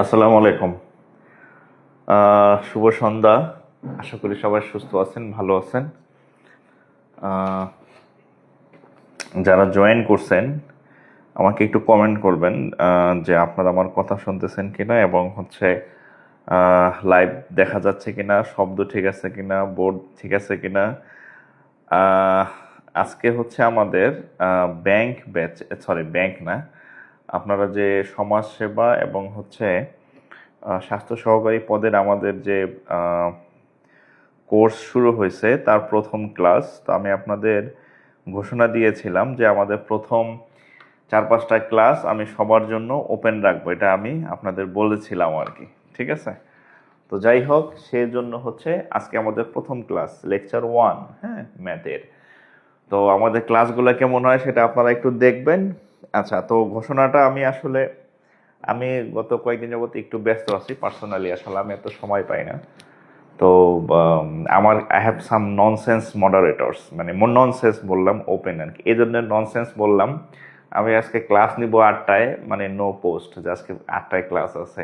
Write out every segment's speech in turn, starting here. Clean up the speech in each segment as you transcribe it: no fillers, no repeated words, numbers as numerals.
আসসালামু আলাইকুম। শুভ সন্ধ্যা। আশা করি সবাই সুস্থ আছেন, ভালো আছেন। যারা জয়েন করছেন আমাকে একটু কমেন্ট করবেন যে আপনারা আমার কথা শুনতেছেন কিনা, এবং হচ্ছে লাইভ দেখা যাচ্ছে কিনা, শব্দ ঠিক আছে কিনা, বোর্ড ঠিক আছে কিনা। আজকে হচ্ছে আমাদের ব্যাংক ব্যাচ, সরি ব্যাংক না, আপনারা যে সমাজসেবা এবং হচ্ছে স্বাস্থ্য সহকারী পদের আমাদের যে কোর্স শুরু হয়েছে তার প্রথম ক্লাস। তো আমি আপনাদের ঘোষণা দিয়েছিলাম যে আমাদের প্রথম 4-5টা ক্লাস আমি সবার জন্য ওপেন রাখবো, এটা আমি আপনাদের বলেছিলাম আর কি, ঠিক আছে। তো যাই হোক, সেই জন্য হচ্ছে আজকে আমাদের প্রথম ক্লাস লেকচার 1, হ্যাঁ, ম্যাথের। তো আমাদের ক্লাসগুলো কেমন হয় সেটা আপনারা একটু দেখবেন। আচ্ছা, তো ঘোষণাটা আমি গত কয়েকদিন যাবত একটু ব্যস্ত আছি পার্সোনালি, আসলে আমি এত সময় পাই না। তো আমার আই হ্যাভ সাম ননসেন্স মডারেটরস, মানে ননসেন্স বললাম ওপেন আর কি, এই জন্য ননসেন্স বললাম। আমি আজকে ক্লাস নিব 8টায়, মানে নো পোস্ট, যে আজকে 8টায় ক্লাস আছে,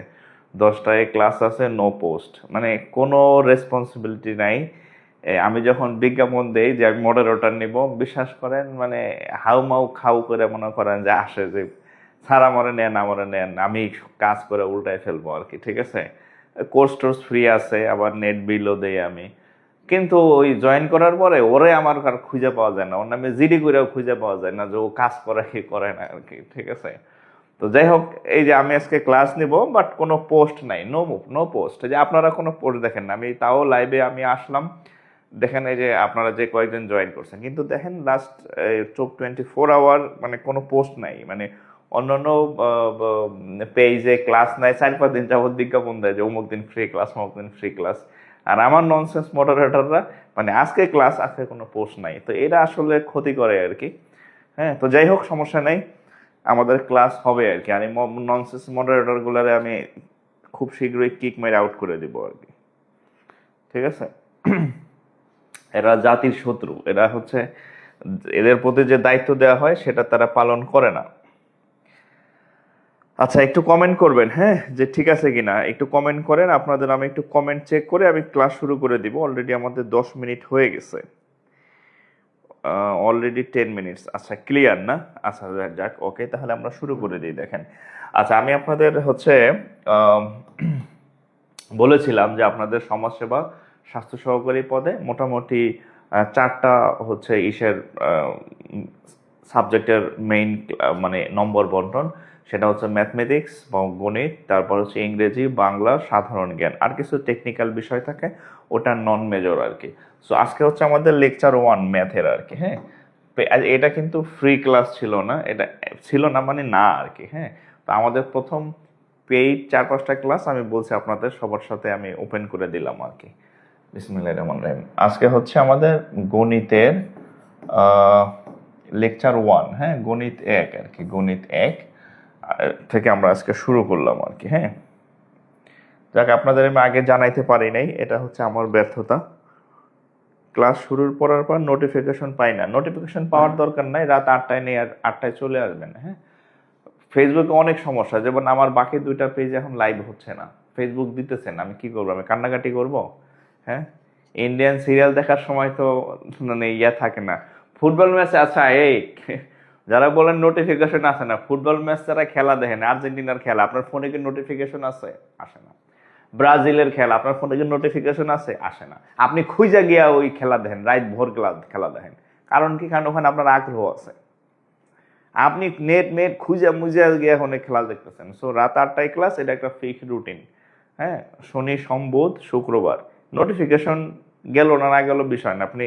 10টায় ক্লাস আছে, নো পোস্ট, মানে কোনো রেসপন্সিবিলিটি নাই। আমি যখন বিজ্ঞাপন দেই যে আমি মডারেটর নিব, বিশ্বাস করেন মানে হাউ মাউ খাউ করে মনে করেন যে আসে যে স্যার আমারে নেন, আমারে নেন, আমি কাজ করে উল্টায় ফেলবো আর কি, ঠিক আছে। কোর্স টোর্স ফ্রি আছে, আবার নেট বিলও দেই আমি। কিন্তু ওই জয়েন করার পরে ওরে আমার আর খুঁজে পাওয়া যায় না, ওর নামে জিডি করেও খুঁজে পাওয়া যায় না যে ও কাজ করে কি করে না আর কি, ঠিক আছে। তো যাই হোক, এই যে আমি আজকে ক্লাস নিব, বাট কোনো পোস্ট নাই, নো পোস্ট। যে আপনারা কোনো পোস্ট দেখেন না, আমি তাও লাইভে আমি আসলাম, দেখেন এই যে আপনারা যে কয়েকজন জয়েন করছেন, কিন্তু দেখেন লাস্ট 24 আওয়ার মানে কোনো পোস্ট নাই, মানে অন্যান্য পেজে ক্লাস নাই, 4-5 দিন যাবত বিজ্ঞাপন দেয় যে অমুক দিন ফ্রি ক্লাস, অমুক দিন ফ্রি ক্লাস। আর আমার ননসেন্স মডারেটররা মানে আজকে ক্লাস, আজকে কোনো পোস্ট নাই, তো এটা আসলে ক্ষতি করে আর কি। হ্যাঁ, তো যাই হোক, সমস্যা নেই, আমাদের ক্লাস হবে আর কি। আর এই ননসেন্স মডারেটরগুলোরে আমি খুব শীঘ্রই কিক মেরে আউট করে দিব আর কি, ঠিক আছে। এরা জাতির শত্রু, এরা হচ্ছে এদের প্রতি যে দায়িত্ব দেওয়া হয় সেটা তারা পালন করে না। আচ্ছা, একটু কমেন্ট করবেন, হ্যাঁ, যে ঠিক আছে কিনা একটু কমেন্ট করেন। আপনাদের আমি একটু কমেন্ট চেক করে আমি ক্লাস শুরু করে দিব। অলরেডি আমাদের 10 মিনিট হয়ে গেছে, অলরেডি 10 মিনিটস। আচ্ছা, ক্লিয়ার না? আচ্ছা যাক, ওকে, তাহলে আমরা শুরু করে দিই। দেখেন, আচ্ছা, আমি আপনাদের হচ্ছে বলেছিলাম যে আপনাদের সমাজসেবা স্বাস্থ্য সহকারী পদে মোটামুটি 4টা হচ্ছে সাবজেক্টের মেইন মানে নম্বর বন্টন। সেটা হচ্ছে ম্যাথমেটিক্স বা গণিত, তারপর হচ্ছে ইংরেজি, বাংলা, সাধারণ জ্ঞান, আর কিছু টেকনিক্যাল বিষয় থাকে, ওটা নন মেজর আর কি। সো আজকে হচ্ছে আমাদের লেকচার 1 ম্যাথের আর কি, হ্যাঁ। এটা কিন্তু ফ্রি ক্লাস ছিল না, এটা ছিল না মানে না আর কি, হ্যাঁ। তো আমাদের প্রথম পেইড 4-5টা ক্লাস আমি বলছি আপনাদের সবার সাথে আমি ওপেন করে দিলাম আর কি। বিসমিল্লাহির রহমানির রহিম। আজকে হচ্ছে আমাদের গণিতের লেকচার 1, হ্যাঁ, গণিত 1 আর কি, গণিত 1 থেকে আমরা আজকে শুরু করলাম আর কি, হ্যাঁ। যাক, আপনাদের আমি আগে জানাইতে পারি নাই, এটা হচ্ছে আমার ব্যর্থতা। ক্লাস শুরুর পর নোটিফিকেশন পাই না, নোটিফিকেশন পাওয়ার দরকার নাই, রাত 8টায় নেই, আর 8টায় চলে আসবেন, হ্যাঁ। ফেসবুকে অনেক সমস্যা, যেমন আমার বাকি 2টা পেজ এখন লাইভ হচ্ছে না, ফেসবুক দিতেছেন, আমি কি করবো, আমি কান্নাকাটি করব, হ্যাঁ। ইন্ডিয়ান সিরিয়াল দেখার সময় তো মানে ইয়া থাকে না। ফুটবল ম্যাচ, আচ্ছা এই যারা বলেন নোটিফিকেশন আসে না, ফুটবল ম্যাচ যারা খেলা দেখেন, আর্জেন্টিনার খেলা আপনার ফোনে কি নোটিফিকেশন আছে? আসে না। ব্রাজিলের খেলা আপনার ফোনে কি নোটিফিকেশন আছে? আসে না। আপনি খুঁজে গিয়া ওই খেলা দেখেন, রাত ভোর খেলা দেখেন। কারণ কি? কারণ ওখানে আপনার আগ্রহ আছে। আপনি নেট খুঁজে মুজে গিয়ে এখন খেলা দেখতেছেন। সো রাত 8টায় ক্লাস, এটা একটা ফিক্স রুটিন। হ্যাঁ, শনি সোম বুধ শুক্রবার। নোটিফিকেশন গেল না গেল বিষয় না, আপনি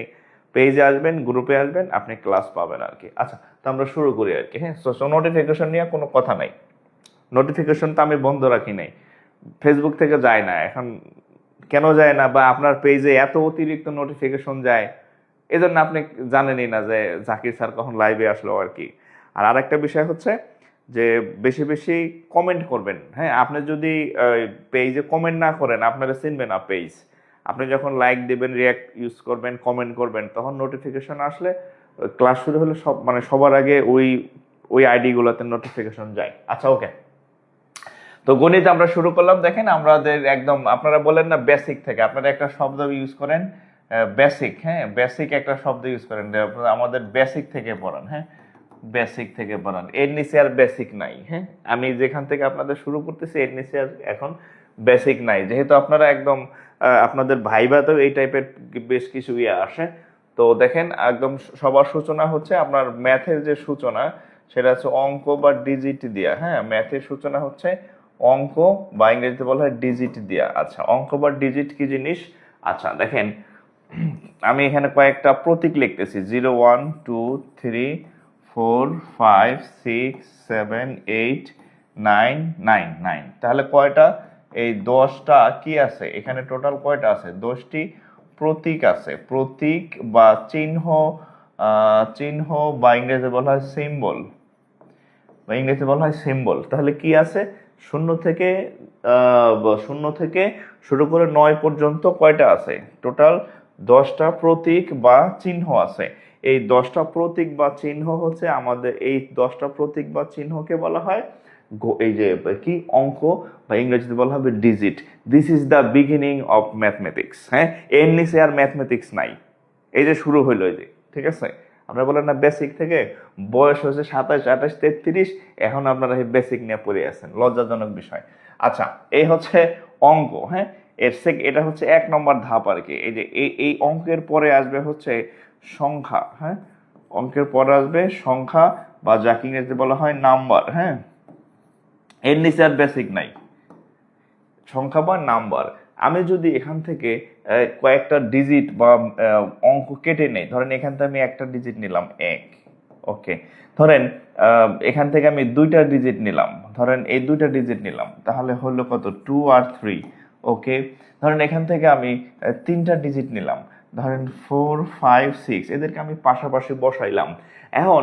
পেজে আসবেন, গ্রুপে আসবেন, আপনি ক্লাস পাবেন আর কি। আচ্ছা, তো আমরা শুরু করি আর কি। হ্যাঁ, সো নোটিফিকেশন নিয়ে কোনো কথা নাই। নোটিফিকেশন তো আমি বন্ধ রাখি নাই, ফেসবুক থেকে যায় না এখন। কেন যায় না? বা আপনার পেজে এত অতিরিক্ত নোটিফিকেশন যায়, এজন্য আপনি জানেনই না যে জাকির স্যার কখন লাইভে আসলো আর কি। আর আরেকটা বিষয় হচ্ছে যে বেশি বেশি কমেন্ট করবেন। হ্যাঁ, আপনি যদি পেজে কমেন্ট না করেন, আপনারা চিনবে না পেজ। আপনি যখন লাইক দেবেন, রিয়াক্ট ইউজ করবেন, কমেন্ট করবেন, তখন নোটিফিকেশন আসলে ক্লাস শুরু হলে মানে সবার আগে ওই ওই আইডিগুলোতে নোটিফিকেশন যায়। আচ্ছা, ওকে। তো গণিত আমরা শুরু করলাম। দেখেন আমাদের একদম, আপনারা বলেন না বেসিক থেকে, আপনারা একটা শব্দ ইউজ করেন বেসিক। হ্যাঁ, বেসিক একটা শব্দ ইউজ করেন, আমাদের বেসিক থেকে পড়ান। হ্যাঁ, বেসিক থেকে পড়ান, এর নিচে আর বেসিক নাই। হ্যাঁ, আমি যেখান থেকে আপনাদের শুরু করতেছি এর নিচে আর এখন বেসিক নাই, যেহেতু আপনারা একদম আপনাদের ভাইভাতেও এই টাইপের বেশ কিছু ইয়ে আসে। তো দেখেন একদম সবার সূচনা হচ্ছে আপনার ম্যাথের যে সূচনা, সেটা হচ্ছে অঙ্ক বা ডিজিট দিয়া। হ্যাঁ, ম্যাথের সূচনা হচ্ছে অঙ্ক বা ইংরেজিতে বলা হয় ডিজিট দিয়া। আচ্ছা, অঙ্ক বা ডিজিট কি জিনিস? আচ্ছা দেখেন, আমি এখানে কয়েকটা প্রতীক লিখতেছি, 0 1 2 3 4 5 6 7 8 9 9 9। তাহলে কয়টা? এই 10টা কি আছে এখানে? টোটাল কয়টা আছে? 10টি প্রতীক আছে। প্রতীক বা চিহ্ন, চিহ্ন বা ইংরেজিতে বলা হয় সিম্বল, বা ইংরেজিতে বলা হয় সিম্বল। তাহলে কি আছে? শূন্য থেকে শুরু করে 9 পর্যন্ত কয়টা আছে? টোটাল 10টা প্রতীক বা চিহ্ন আছে। এই 10টা প্রতীক বা চিহ্ন হচ্ছে আমাদের, এই 10টা প্রতীক বা চিহ্নকে বলা হয় এই যে কি অঙ্ক, বা ইংরেজিতে বলা হবে digit. This is the beginning of mathematics. হ্যাঁ, এর নিচে আর ম্যাথমেটিক্স নাই। এই যে শুরু হইলো, এই যে, ঠিক আছে। আপনারা বলেন না বেসিক থেকে, বয়স হচ্ছে 27 28 33, এখন আপনারা এই বেসিক নিয়ে পড়ে আছেন, লজ্জাজনক বিষয়। আচ্ছা, এই হচ্ছে অঙ্ক। হ্যাঁ, এটা হচ্ছে 1 নম্বর ধাপ আর কি। এই যে এই অঙ্কের পরে আসবে হচ্ছে সংখ্যা। হ্যাঁ, অঙ্কের পরে আসবে সংখ্যা, বা যাকে ইংরেজিতে বলা হয় নাম্বার। হ্যাঁ, এর নিচে আর বেসিক নাই, সংখ্যা বা নাম্বার। আমি যদি এখান থেকে কয়েকটা ডিজিট বা অঙ্ক কেটে নেই, ধরেন এখান থেকে আমি একটা ডিজিট নিলাম 1, ওকে। ধরেন এখান থেকে আমি 2টা ডিজিট নিলাম, ধরেন এই 2টা ডিজিট নিলাম, তাহলে হলো কত? 2 আর 3, ওকে। ধরেন এখান থেকে আমি 3টা ডিজিট নিলাম, ধরেন 4 5 6, এদেরকে আমি পাশাপাশি বসাইলাম। এখন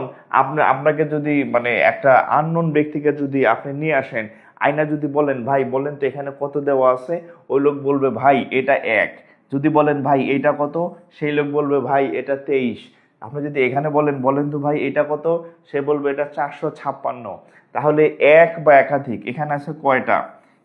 আপনাকে যদি মানে একটা আননোন ব্যক্তিকে যদি আপনি নিয়ে আসেন, আয়না যদি বলেন ভাই বলেন তো এখানে কত দেওয়া আছে, ওই লোক বলবে ভাই এটা 1। যদি বলেন ভাই এটা কত, সেই লোক বলবে ভাই এটা 23। আপনি যদি এখানে বলেন বলেন তো ভাই এটা কত, সে বলবে এটা 456। তাহলে এক বা একাধিক, এখানে আছে কয়টা?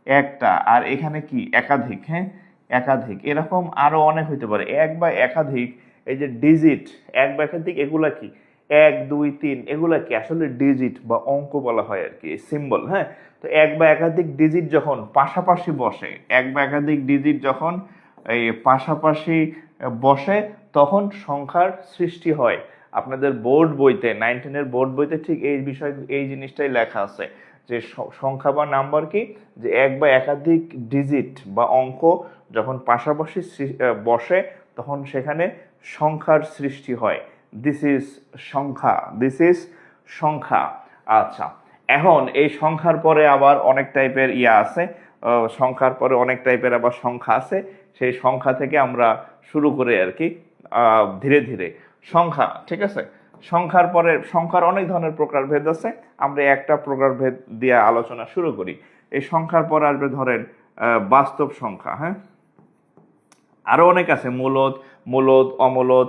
একটা। আর এখানে কি? একাধিক। হ্যাঁ, একাধিক। এরকম আরো অনেক হইতে পারে, এক বা একাধিক। এই যে ডিজিট, এক বা একাধিক, এগুলা কি? 1 2 3, এগুলা কি? আসলে ডিজিট বা অঙ্ক বলা হয় আর কি, সিম্বল। হ্যাঁ, তো এক বা একাধিক ডিজিট যখন পাশাপাশি বসে, এক বা একাধিক ডিজিট যখন এই পাশাপাশি বসে, তখন সংখ্যার সৃষ্টি হয়। আপনাদের বোর্ড বইতে, 9-10-এর বোর্ড বইতে ঠিক এই বিষয়, এই জিনিসটাই লেখা আছে যে সংখ্যা বা নাম্বার কি, যে এক বা একাধিক ডিজিট বা অঙ্ক যখন পাশাপাশি বসে, তখন সেখানে সংখ্যার সৃষ্টি হয়। দিস ইজ সংখ্যা, দিস ইজ সংখ্যা। আচ্ছা, এখন এই সংখ্যার পরে আবার অনেক টাইপের ইয়া আছে, সংখ্যার পরে অনেক টাইপের আবার সংখ্যা আছে। সেই সংখ্যা থেকে আমরা শুরু করে আর কি ধীরে ধীরে সংখ্যা, ঠিক আছে। সংখ্যার পরে সংখ্যার অনেক ধরনের প্রকারভেদ আছে, আমরা একটা প্রকারভেদ দিয়ে আলোচনা শুরু করি। এই সংখ্যার পরে আসবে ধরেন বাস্তব সংখ্যা। হ্যাঁ, আরো অনেক আছে, মূলদ, মূলদ, অমূলদ,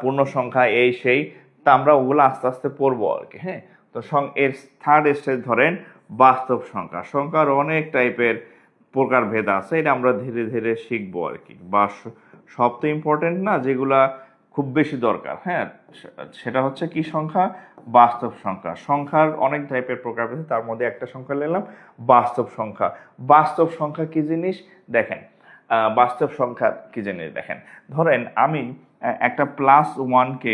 পূর্ণ সংখ্যা, এই সেই। তা আমরা ওগুলো আস্তে আস্তে পড়বো আর কি। হ্যাঁ, তো এর থার্ড স্টেজ ধরেন বাস্তব সংখ্যা। সংখ্যার অনেক টাইপের প্রকারভেদ আছে, এটা আমরা ধীরে ধীরে শিখবো আর কি। বা সব তো ইম্পর্টেন্ট না, যেগুলা খুব বেশি দরকার। হ্যাঁ, সেটা হচ্ছে কি সংখ্যা? বাস্তব সংখ্যা। সংখ্যার অনেক টাইপের প্রকার আছে, তার মধ্যে একটা সংখ্যা নিলাম বাস্তব সংখ্যা। বাস্তব সংখ্যা কি জিনিস দেখেন, বাস্তব সংখ্যা কি জিনিস দেখেন, ধরেন আমি একটা +1কে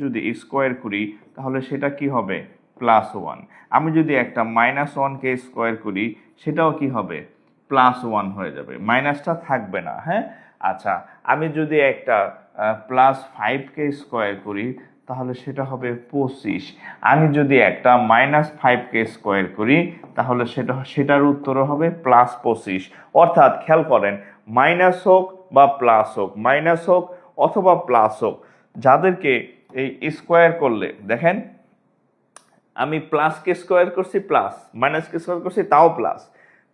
যদি স্কোয়ার করি তাহলে সেটা কি হবে? +1। আমি যদি একটা -1কে স্কোয়ার করি সেটাও কি হবে? +1 হয়ে যাবে, মাইনাসটা থাকবে না। হ্যাঁ, আচ্ছা, আমি যদি একটা +5কে স্কোয়ার করি তাহলে সেটা হবে 25। আমি যদি একটা -5কে স্কোয়ার করি তাহলে সেটার উত্তরও হবে +25। অর্থাৎ খেয়াল করেন, মাইনাস হোক বা প্লাস হোক, মাইনাস হোক অথবা প্লাস হোক, যাদেরকে এই স্কোয়ার করলে দেখেন, আমি প্লাসকে স্কোয়ার করছি প্লাস, মাইনাসকে স্কোয়ার করছি তাও প্লাস,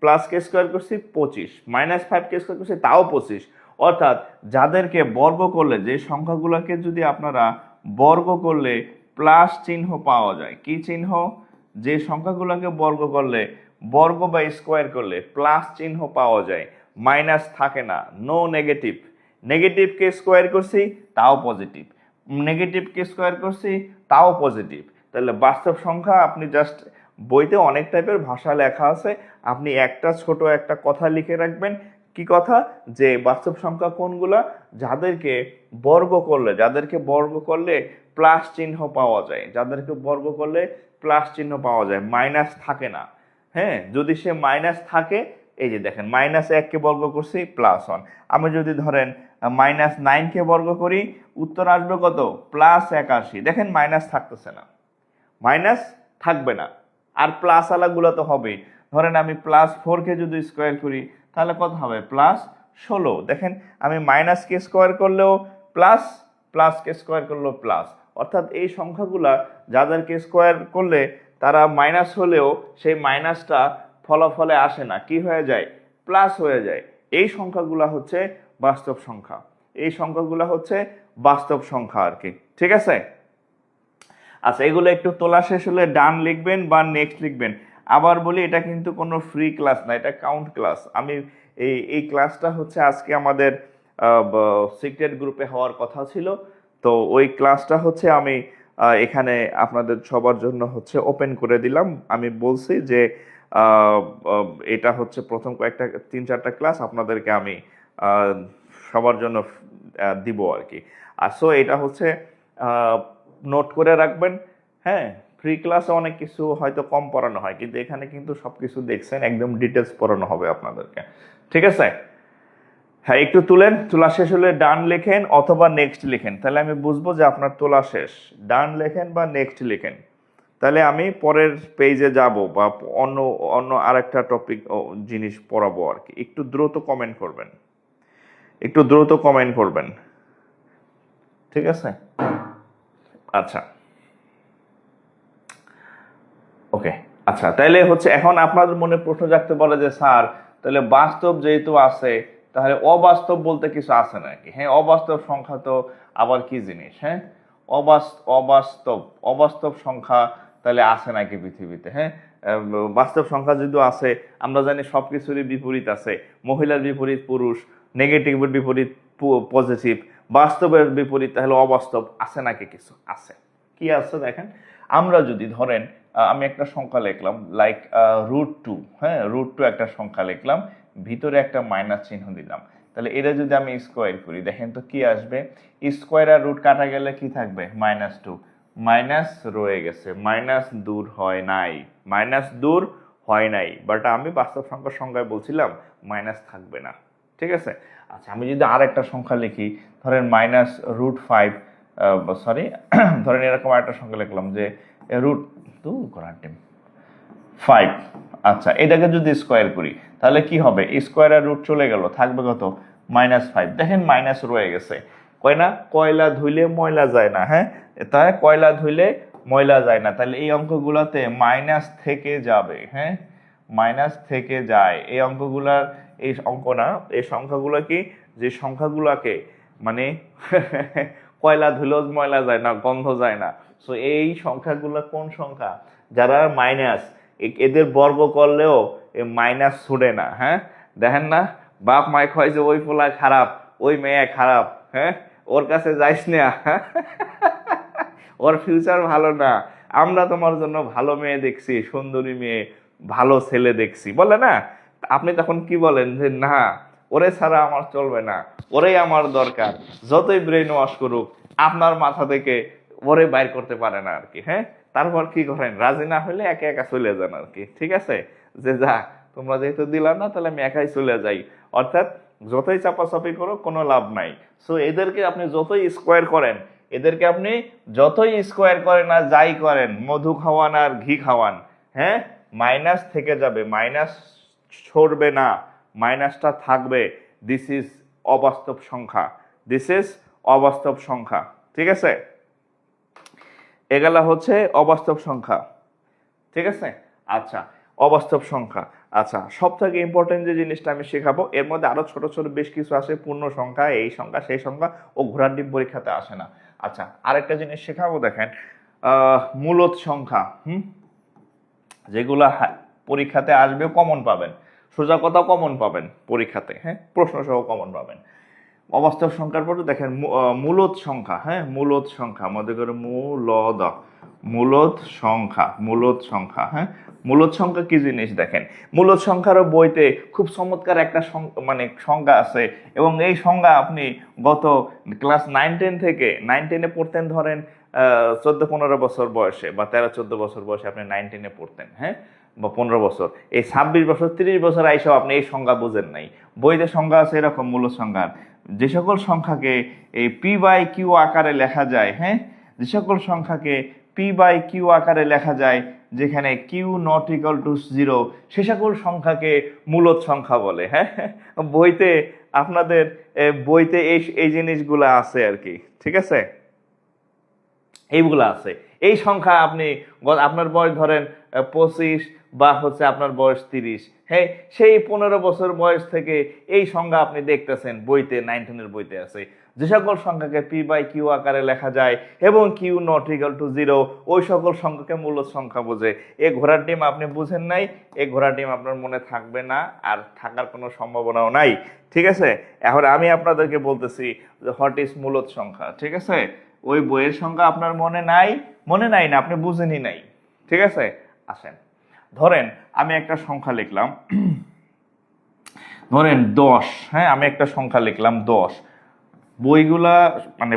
প্লাসকে স্কোয়ার করছি 25, -5কে স্কোয়ার করছি তাও 25। অর্থাৎ যাদেরকে বর্গ করলে, যে সংখ্যাগুলোকে যদি আপনারা বর্গ করলে প্লাস চিহ্ন পাওয়া যায়, কি চিহ্ন? যে সংখ্যাগুলোকে বর্গ করলে, বর্গ বা স্কোয়ার করলে প্লাস চিহ্ন পাওয়া যায়, মাইনাস থাকে না, নো নেগেটিভ। নেগেটিভকে স্কোয়ার করছি তাও পজিটিভ, নেগেটিভকে স্কোয়ার করছি তাও পজিটিভ। তাহলে বাস্তব সংখ্যা, আপনি জাস্ট বইতে অনেক টাইপের ভাষা লেখা আছে, আপনি একটা ছোট একটা কথা লিখে রাখবেন। কি কথা? যে বাস্তব সংখ্যা কোনগুলা? যাদেরকে বর্গ করলে প্লাস চিহ্ন পাওয়া যায়, যাদেরকে বর্গ করলে প্লাস চিহ্ন পাওয়া যায়, মাইনাস থাকে না। হ্যাঁ, যদি সে মাইনাস থাকে, এই যে দেখেন, -1কে বর্গ করছি +1। আমি যদি ধরেন -9কে বর্গ করি, উত্তর আসবে কত? +81। দেখেন, মাইনাস থাকতেছে না, মাইনাস থাকবে না, আর প্লাস আলাগুলো তো হবেই। ধরেন আমি +4কে যদি স্কোয়ার করি তাহলে কত হবে? +16। দেখেন, আমি মাইনাসকে স্কোয়ার করলেও প্লাস, প্লাসকে স্কোয়ার করলেও প্লাস। অর্থাৎ এই সংখ্যাগুলা যাদেরকে স্কোয়ার করলে তারা মাইনাস হলেও সেই মাইনাসটা ফলাফলে আসে না, কি হয়ে যায়? প্লাস হয়ে যায়। এই সংখ্যাগুলা হচ্ছে বাস্তব সংখ্যা, এই সংখ্যাগুলা হচ্ছে বাস্তব সংখ্যা আর কি। ঠিক আছে? আচ্ছা, এগুলো একটু তোলা শেষ হলে ডান লিখবেন বা নেক্সট লিখবেন। আবার বলি, এটা কিন্তু কোনো ফ্রি ক্লাস না, এটা কাউন্ট ক্লাস। আমি এই ক্লাসটা হচ্ছে আজকে আমাদের সিক্রেট গ্রুপে হওয়ার কথা ছিল, তো ওই ক্লাসটা হচ্ছে আমি এখানে আপনাদের সবার জন্য হচ্ছে ওপেন করে দিলাম। আমি বলছি যে এটা হচ্ছে প্রথম কয়েকটা 3-4টা ক্লাস আপনাদেরকে আমি সবার জন্য দিব আর কি। আর সো এটা হচ্ছে নোট করে রাখবেন। হ্যাঁ, ফ্রি ক্লাসে অনেক কিছু হয়তো কম পড়ানো হয়, কিন্তু এখানে কিন্তু সবকিছু দেখছেন, একদম ডিটেলস পড়ানো হবে আপনাদেরকে। ঠিক আছে? হ্যাঁ, একটু তোলা শেষ হলে ডান লেখেন অথবা নেক্সট লেখেন, তাহলে আমি বুঝবো যে আপনার তোলা শেষ। ডান লেখেন বা নেক্সট লেখেন, তাহলে আমি পরের পেজে যাব বা অন্য অন্য আরেকটা টপিক জিনিস পড়াবো আর কি। একটু দ্রুত কমেন্ট করবেন, একটু দ্রুত কমেন্ট করবেন। ঠিক আছে? আচ্ছা, ওকে। আচ্ছা, তাহলে হচ্ছে এখন আপনাদের মনে প্রশ্ন জাগতে পারে যে স্যার, তাহলে বাস্তব যেহেতু আছে, তাহলে অবাস্তব বলতে কিছু আছে নাকি? হ্যাঁ, অবাস্তব সংখ্যা তো আবার কি জিনিস? হ্যাঁ, অবাস্তব অবাস্তব সংখ্যা তাহলে আছে নাকি পৃথিবীতে? হ্যাঁ, বাস্তব সংখ্যা যদি আছে, আমরা জানি সবকিছুরই বিপরীত আছে। মহিলার বিপরীত পুরুষ, নেগেটিভের বিপরীত পজিটিভ, বাস্তবের বিপরীত তাহলে অবাস্তব আছে নাকি? কিছু আছে। কি আছে দেখেন, আমরা যদি ধরেন আমি একটা সংখ্যা লিখলাম লাইক √2। হ্যাঁ, √2 একটা সংখ্যা লিখলাম, ভিতরে একটা মাইনাস চিহ্ন দিলাম, তাহলে এটা যদি আমি স্কোয়ার করি, দেখেন তো কি আসবে? স্কোয়ার আর রুট কাটা গেলে কি থাকবে? -2। মাইনাস রয়ে গেছে, মাইনাস দূর হয় নাই, মাইনাস দূর হয় নাই, বাট আমি বাস্তব সংখ্যার সংখ্যায় বলছিলাম মাইনাস থাকবে না। ঠিক আছে? আচ্ছা, আমি যদি আর একটা সংখ্যা লিখি, ধরেন -√5, সরি ধরেন এরকম একটা সংখ্যা লিখলাম যে √5। আচ্ছা, এটাকে যদি স্কোয়ার করি তাহলে কি হবে? স্কোয়ার আর রুট চলে গেল, থাকবে কত? -5। দেখেন, মাইনাস রয়ে গেছে। কয় না, কয়লা ধুইলে ময়লা যায় না। হ্যাঁ, তাই কয়লা ধুইলে ময়লা যায় না, তাহলে এই অঙ্কগুলোতে মাইনাস থেকে যাবে। হ্যাঁ, মাইনাস থেকে যায় এই অঙ্কগুলার। এই অঙ্ক না, এই সংখ্যাগুলো কি, যে সংখ্যাগুলোকে মানে কয়লা ধুলেও ময়লা যায় না, গন্ধ যায় না, সো এই সংখ্যাগুলো কোন সংখ্যা? যারা মাইনাস, এদের বর্গ করলেও মাইনাস ছুটে না। হ্যাঁ, দেখেন না, বাপ মায় কয় যে ওই পোলা খারাপ, ওই মেয়ে খারাপ, হ্যাঁ ওর কাছে যাইস না, ওর ফিউচার ভালো না, আমরা তোমার জন্য ভালো মেয়ে দেখছি, সুন্দরী মেয়ে, ভালো ছেলে দেখছি, বলে না? আপনি তখন কি বলেন যে না, ওরে ছাড়া আমার চলবে না, ওরেই আমার দরকার, যতই ব্রেন ওয়াশ করুক আপনার মাথা থেকে ওরে বাইর করতে পারে না আর কি। হ্যাঁ, তারপর কি করেন, রাজি না হলে একা একা চলে যান আর কি। ঠিক আছে, যে যা তোমরা যেহেতু দিলা না তাহলে আমি একাই চলে যাই। অর্থাৎ যতই চাপাচাপি করো কোনো লাভ নাই। সো এদেরকে আপনি যতই স্কোয়ার করেন, এদেরকে আপনি যতই স্কোয়ার করেন আর যাই করেন, মধু খাওয়ান আর ঘি খাওয়ান, হ্যাঁ মাইনাস থেকে যাবে, মাইনাস সরবে না, মাইনাসটা থাকবে। দিস ইজ অবাস্তব সংখ্যা, দিস ইজ অবাস্তব সংখ্যা। ঠিক আছে, এগুলা হচ্ছে অবাস্তব সংখ্যা। ঠিক আছে, আচ্ছা অবাস্তব সংখ্যা। আচ্ছা, সব থেকে ইম্পর্টেন্ট যে জিনিসটা আমি শেখাবো, এর মধ্যে আরো ছোট ছোট বেশ কিছু আছে, পূর্ণ সংখ্যা, এই সংখ্যা সেই সংখ্যা, ও ঘোড়ার ডিম পরীক্ষাতে আসে না। আচ্ছা, আরেকটা জিনিস শেখাবো, দেখেন মূলদ সংখ্যা, যেগুলা পরীক্ষাতে আসবে, কমন পাবেন, সোজা কথা কমন পাবেন পরীক্ষাতে, হ্যাঁ প্রশ্ন সহ কমন পাবেন। অবাস্তব সংখ্যার পরে দেখেন মূলদ সংখ্যা, হ্যাঁ মূলদ সংখ্যা, মধ্যে করে মূলদ সংখ্যা, মূলদ সংখ্যা, হ্যাঁ মূলদ সংখ্যা কি জিনিস দেখেন, মূলদ সংখ্যারও বইতে খুব চমৎকার একটা মানে সংজ্ঞা আছে, এবং এই সংজ্ঞা আপনি গত ক্লাস 9-10 থেকে 9-10-এ পড়তেন, ধরেন 14-15 বছর বয়সে বা 13-14 বছর বয়সে আপনি 9-10-এ পড়তেন, হ্যাঁ বা 15 বছর, এই 26 বছর 30 বছর আইসাও আপনি এই সংজ্ঞা বুঝেন নাই। বইতে সংজ্ঞা আছে এরকম, মূলদ সংখ্যার যে সকল সংখ্যাকে এই পি বাই কিউ আকারে লেখা যায়, হ্যাঁ যে সকল সংখ্যাকে পি বাই কিউ আকারে লেখা যায়, যেখানে কিউ নট ইকুয়াল টু 0, সে সকল সংখ্যাকে মূলদ সংখ্যা বলে। হ্যাঁ, বইতে আপনাদের বইতে এই এই জিনিসগুলো আছে আর কি। ঠিক আছে, এইগুলো আছে। এই সংখ্যা আপনি আপনার বয়স ধরেন 25 বা হচ্ছে আপনার বয়স 30, হ্যাঁ সেই 15 বছর বয়স থেকে এই সংখ্যা আপনি দেখতেছেন বইতে, 9-10-এর বইতে আছে, যে সকল সংখ্যাকে পি বাই কিউ আকারে লেখা যায় এবং কিউ নট ইকুয়াল টু 0, ওই সকল সংখ্যাকে মূলদ সংখ্যা বোঝে। এই ঘোড়ার ডিম আপনি বুঝেন নাই, এই ঘোড়ার ডিম আপনার মনে থাকবে না, আর থাকার কোনো সম্ভাবনাও নাই। ঠিক আছে, এখন আমি আপনাদেরকে বলতেছি যে হোয়াট ইজ মূলদ সংখ্যা। ঠিক আছে, ওই বইয়ের সংখ্যা আপনার মনে নাই, মনে নাই না, আপনি বুঝেনই নাই। ঠিক আছে, আসেন ধরেন আমি একটা সংখ্যা লিখলাম, ধরেন 10, হ্যাঁ আমি একটা সংখ্যা লিখলাম 10। বইগুলা মানে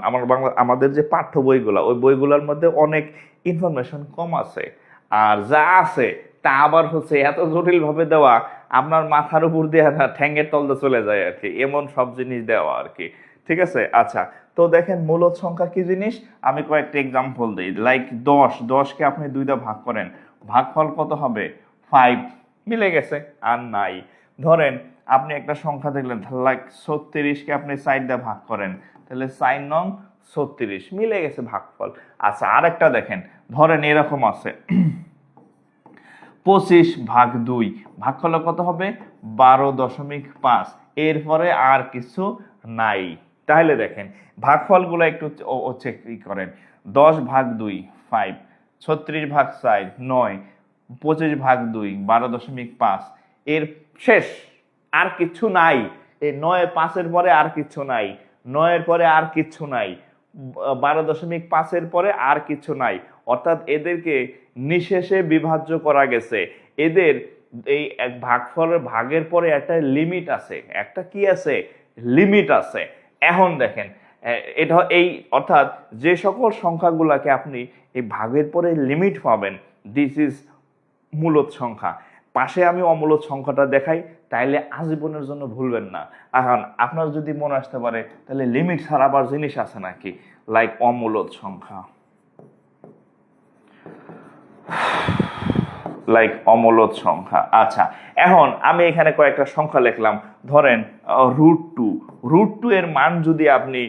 আমার বাংলা আমাদের যে পাঠ্য বইগুলা, ওই বইগুলোর মধ্যে অনেক ইনফরমেশন কম আছে, আর যা আছে তা আবার হচ্ছে এত জটিল ভাবে দেওয়া, আপনার মাথার উপর দিয়ে ঠ্যাঙ্গের তলদে চলে যায় আর কি, এমন সব জিনিস দেওয়া আর কি। ঠিক আছে, আচ্ছা তো দেখেন মূলদ সংখ্যা কি জিনিস, আমি কয়েকটা এক্সাম্পল দিই। লাইক 10কে আপনি 2 দিয়ে ভাগ করেন, ভাগফল কত হবে 5, মিলে গেছে আর নাই। ধরেন আপনি একটা সংখ্যা দেখলেন, লাইক 36কে আপনি 4 দিয়ে ভাগ করেন, তাহলে 4 নং 36, মিলে গেছে ভাগফল। আচ্ছা আরেকটা দেখেন, ধরেন এরকম আছে 25/2, ভাগফল কত হবে 12.5, এরপরে আর কিছু নাই। তাহলে দেখেন ভাগফলগুলো একটু হচ্ছে কি করেন, 10/2 5, 36/4 9, 25/2 12.5, এর শেষ, আর কিছু নাই। এই 9-5-এর পরে আর কিছু নাই, 9-এর পরে আর কিছু নাই, 12.5-এর পরে আর কিছু নাই। অর্থাৎ এদেরকে নিঃশেষে বিভাজ্য করা গেছে। এদের এই এক ভাগফলের ভাগের পরে একটা লিমিট আছে, একটা কি আছে, লিমিট আছে। এখন দেখেন এটা এই অর্থাৎ যে সকল সংখ্যাগুলোকে আপনি এই ভাগের পরে লিমিট পাবেন, দিস ইজ মূলদ সংখ্যা। পাশে আমি অমূলদ সংখ্যাটা দেখাই, তাইলে আজীবনের জন্য ভুলবেন না। এখন আপনার যদি মনে আসতে পারে তাহলে লিমিট ছাড়া আবার জিনিস আছে নাকি, লাইক অমূলদ সংখ্যা, লাইক অমূলদ সংখ্যা। আচ্ছা এখন আমি এখানে কয়েকটা সংখ্যা লিখলাম, ধরেন √2 এর মান যদি আপনি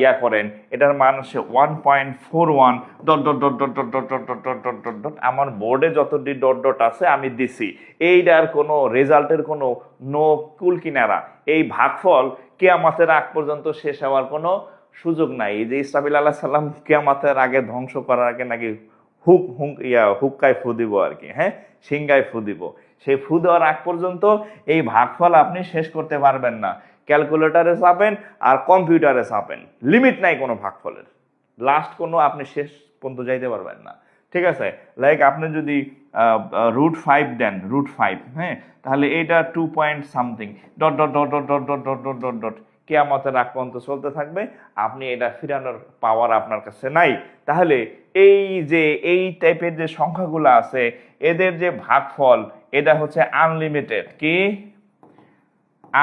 ইয়া করেন, এটার মান হচ্ছে 1.41 dot dot dot dot dot dot dot dot dot dot dot, আমার বোর্ডে যতটি ডট ডট আছে আমি দিছি, এইটার কোনো রেজাল্টের কোনো নো কুল কিনারা, এই ভাগফল কিয়ামতের আগ পর্যন্ত শেষ হওয়ার কোনো সুযোগ নাই। এই যে ইসরাফিল আলাইহিস সালাম কিয়ামতের আগে ধ্বংস করার আগে নাকি হুক্কায় ফু দিব আর কি, হ্যাঁ সিংগায় ফু দিব, সেই ফু দেওয়ার আগ পর্যন্ত এই ভাগফল আপনি শেষ করতে পারবেন না। ক্যালকুলেটরে চাপেন আর কম্পিউটারে চাপেন, লিমিট নাই কোনো ভাগফলের, লাস্ট কোনো আপনি শেষ পর্যন্ত যাইতে পারবেন না। ঠিক আছে, লাইক আপনি যদি √5 দেন, √5, হ্যাঁ, তাহলে এটা 2 point something dot dot dot dot dot dot dot dot dot dot কিয়ামতের আগ পর্যন্ত চলতে থাকবে, আপনি এটা ফিরানোর পাওয়ার আপনার কাছে নাই। তাহলে এই যে এই টাইপের যে সংখ্যাগুলো আছে এদের যে ভাগফল এটা হচ্ছে আনলিমিটেড, কি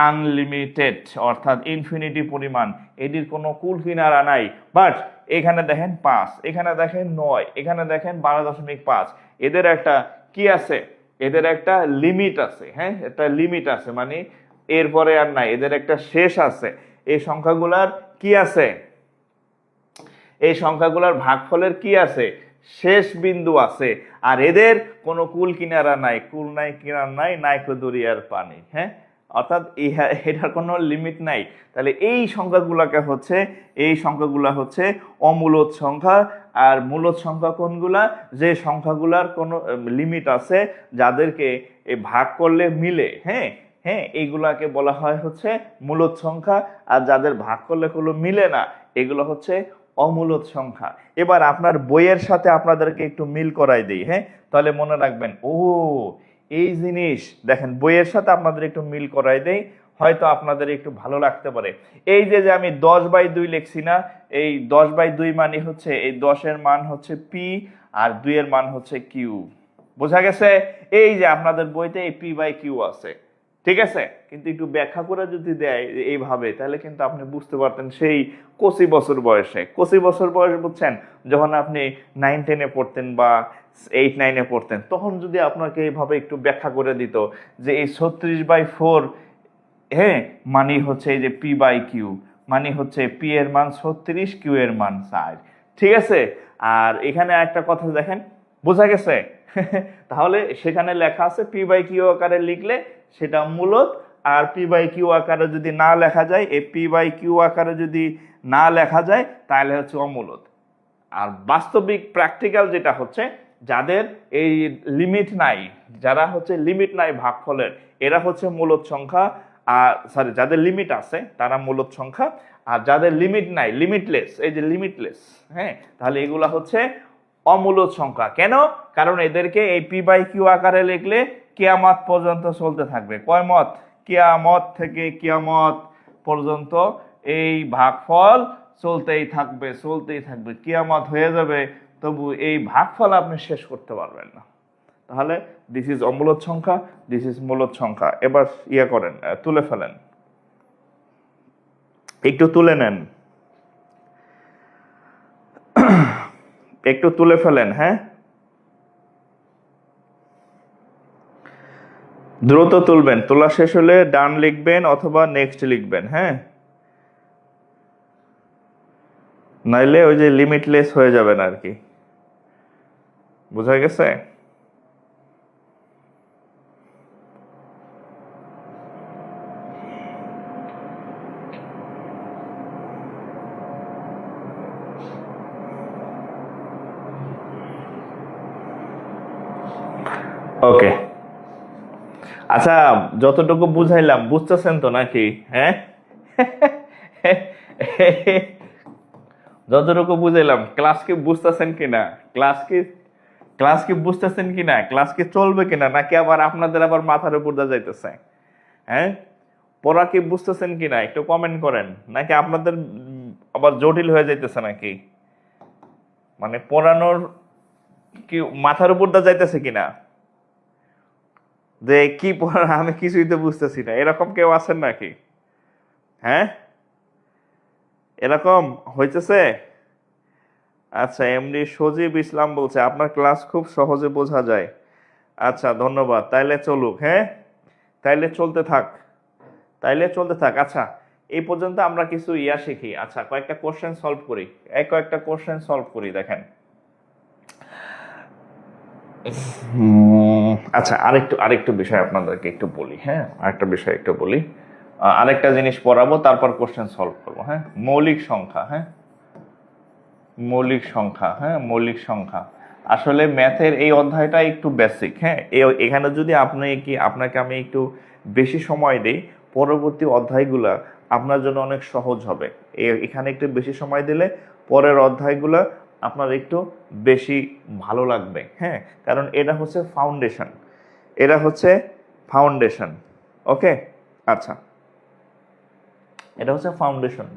আনলিমিটেড, অর্থাৎ ইনফিনিটি পরিমাণ, এটির কোনো কুল কিনারা নাই। বাট এখানে দেখেন 5, এখানে দেখেন 9, এখানে দেখেন 12.5, এদের একটা কি আছে, এদের একটা লিমিট আছে, হ্যাঁ, একটা লিমিট আছে, মানে এরপরে আর নাই, এদের একটা শেষ আছে। এই সংখ্যাগুলার কি আছে, এই সংখ্যাগুলার ভাগফলের কি আছে, শেষ বিন্দু আছে। আর এদের কোনো কুল কিনারা নাই, কুল নাই কিনারা নাই, নাইকো দরিয়ার পানি, হ্যাঁ, অর্থাৎ এটার কোনো লিমিট নাই। তাহলে এই সংখ্যাগুলোকে হচ্ছে, এই সংখ্যাগুলা হচ্ছে অমূলদ সংখ্যা। আর মূলদ সংখ্যা কোনগুলা, যে সংখ্যাগুলার কোনো লিমিট আছে, যাদেরকে ভাগ করলে মিলে, হ্যাঁ হ্যাঁ, এইগুলাকে বলা হয় হচ্ছে মূলদ সংখ্যা। আর যাদের ভাগ করলে কোনো মিলে না, এগুলো হচ্ছে অমূলদ সংখ্যা। এবার আপনার বইয়ের সাথে আপনাদেরকে একটু মিল করাই দিই, হ্যাঁ, তাহলে মনে রাখবেন, ও এই জিনিস দেখেন, বইয়ের সাথে আপনাদের একটু মিল করাই দেই, হয়তো আপনাদের একটু ভালো লাগতে পারে। এই যে আমি 10/2 লিখছি না, এই 10/2 মানে হচ্ছে এই 10-এর মান হচ্ছে পি আর 2-এর মান হচ্ছে কিউ। বোঝা গেছে? এই যে আপনাদের বইতে এই p/q আছে, ঠিক আছে, কিন্তু একটু ব্যাখ্যা করে যদি দেয় এইভাবে, তাহলে কিন্তু আপনি বুঝতে পারতেন সেই কচি বছর বয়সে, কচি বছর বয়স বুঝছেন, যখন আপনি 9-10-এ পড়তেন বা 8-9-এ পড়তেন, তখন যদি আপনাকে এইভাবে একটু ব্যাখ্যা করে দিত যে এই 36/4, হ্যাঁ, মানে হচ্ছে এই যে p/q, মানে হচ্ছে p এর মান 36, q এর মান 4, ঠিক আছে। আর এখানে একটা কথা দেখেন, বোঝা গেছে? তাহলে সেখানে লেখা আছে p/q আকারে লিখলে সেটা মূলদ, আর p/q আকারে যদি না লেখা যায়, এই p/q আকারে যদি না লেখা যায় তাহলে হচ্ছে অমূলদ। আর বাস্তবিক প্র্যাকটিক্যাল যেটা হচ্ছে, যাদের এই লিমিট নাই, যারা হচ্ছে লিমিট নাই ভাগফলের, এরা হচ্ছে মূলদ সংখ্যা। আর সরি, যাদের লিমিট আছে তারা মূলদ সংখ্যা, আর যাদের লিমিট নাই, লিমিটলেস, এই যে লিমিটলেস, হ্যাঁ, তাহলে এগুলা হচ্ছে অমূলদ সংখ্যা। কেন? কারণ এদেরকে এই p/q আকারে লিখলে কিয়ামত পর্যন্ত চলতে থাকবে। কয় মত? কিয়ামত থেকে কিয়ামত পর্যন্ত এই ভাগফল চলতেই থাকবে, চলতেই থাকবে, কিয়ামত হয়ে যাবে, তবু এই ভাগফল আপনি শেষ করতে পারবেন না। তাহলে দিস ইজ অমূলদ সংখ্যা, দিস ইজ মূলদ সংখ্যা। এবার ইয়ে করেন, তুলে ফেলেন, একটু তুলে নেন, একটু তুলে ফেলেন, হ্যাঁ, দ্রুত তুলবেন, তোলা শেষ হলে ডান লিখবেন অথবা নেক্সট লিখবেন, হ্যাঁ, নাইলে ওই যে লিমিটলেস হয়ে যাবেন আর কি। বোঝা গেছে? ওকে, আচ্ছা, যতটুকু বুঝাইলাম বুঝতেছেন তো নাকি? হ্যাঁ, যতটুকু বুঝাইলাম ক্লাস কি বুঝতেছেন কিনা, ক্লাস কি বুঝতেছেন কিনা, ক্লাস কি চলবে কিনা, নাকি আবার আপনাদের আবার মাথার উপর দিয়ে যাইতেছে? হ্যাঁ, পড়া কি বুঝতেছেন কিনা একটু কমেন্ট করেন, নাকি আপনাদের আবার জটিল হয়ে যাইতেছে নাকি, মানে পড়ানোর কি মাথার উপর দিয়ে যাইতেছে কিনা, যে কি পড়া আমি কিছুই তো বুঝতেছি না, এরকম কেউ আছেন নাকি? হ্যাঁ, এরকম হইতেছে? আচ্ছা, এমডি সজীব ইসলাম বলছে আপনার ক্লাস খুব সহজে বোঝা যায়। আচ্ছা, ধন্যবাদ। তাইলে চলুক, হ্যাঁ, তাইলে চলতে থাক, তাইলে চলতে থাক। আচ্ছা, এই পর্যন্ত আমরা কিছু ইয়া শিখি। আচ্ছা, কয়েকটা কোশ্চেন সলভ করি, কয়েকটা কোশ্চেন সলভ করি, দেখেন। আচ্ছা, আরেকটু বিষয় আপনাদেরকে একটু বলি, হ্যাঁ, আরেকটা বিষয় একটু বলি, আরেকটা জিনিস পড়াবো, তারপর কোশ্চেন সলভ করবো, হ্যাঁ। মৌলিক সংখ্যা, হ্যাঁ, মৌলিক সংখ্যা, হ্যাঁ, মৌলিক সংখ্যা। আসলে ম্যাথের এই অধ্যায়টা একটু বেসিক, হ্যাঁ। এখানে যদি আপনাকে আমি একটু বেশি সময় দেই, পরবর্তী অধ্যায়গুলা আপনার জন্য অনেক সহজ হবে। এখানে একটু বেশি সময় দিলে পরের অধ্যায়গুলা আপনার একটু বেশি ভালো লাগবে, হ্যাঁ। কারণ এটা হচ্ছে ফাউন্ডেশন, এটা হচ্ছে ফাউন্ডেশন। ওকে, আচ্ছা, এটা হচ্ছে ফাউন্ডেশন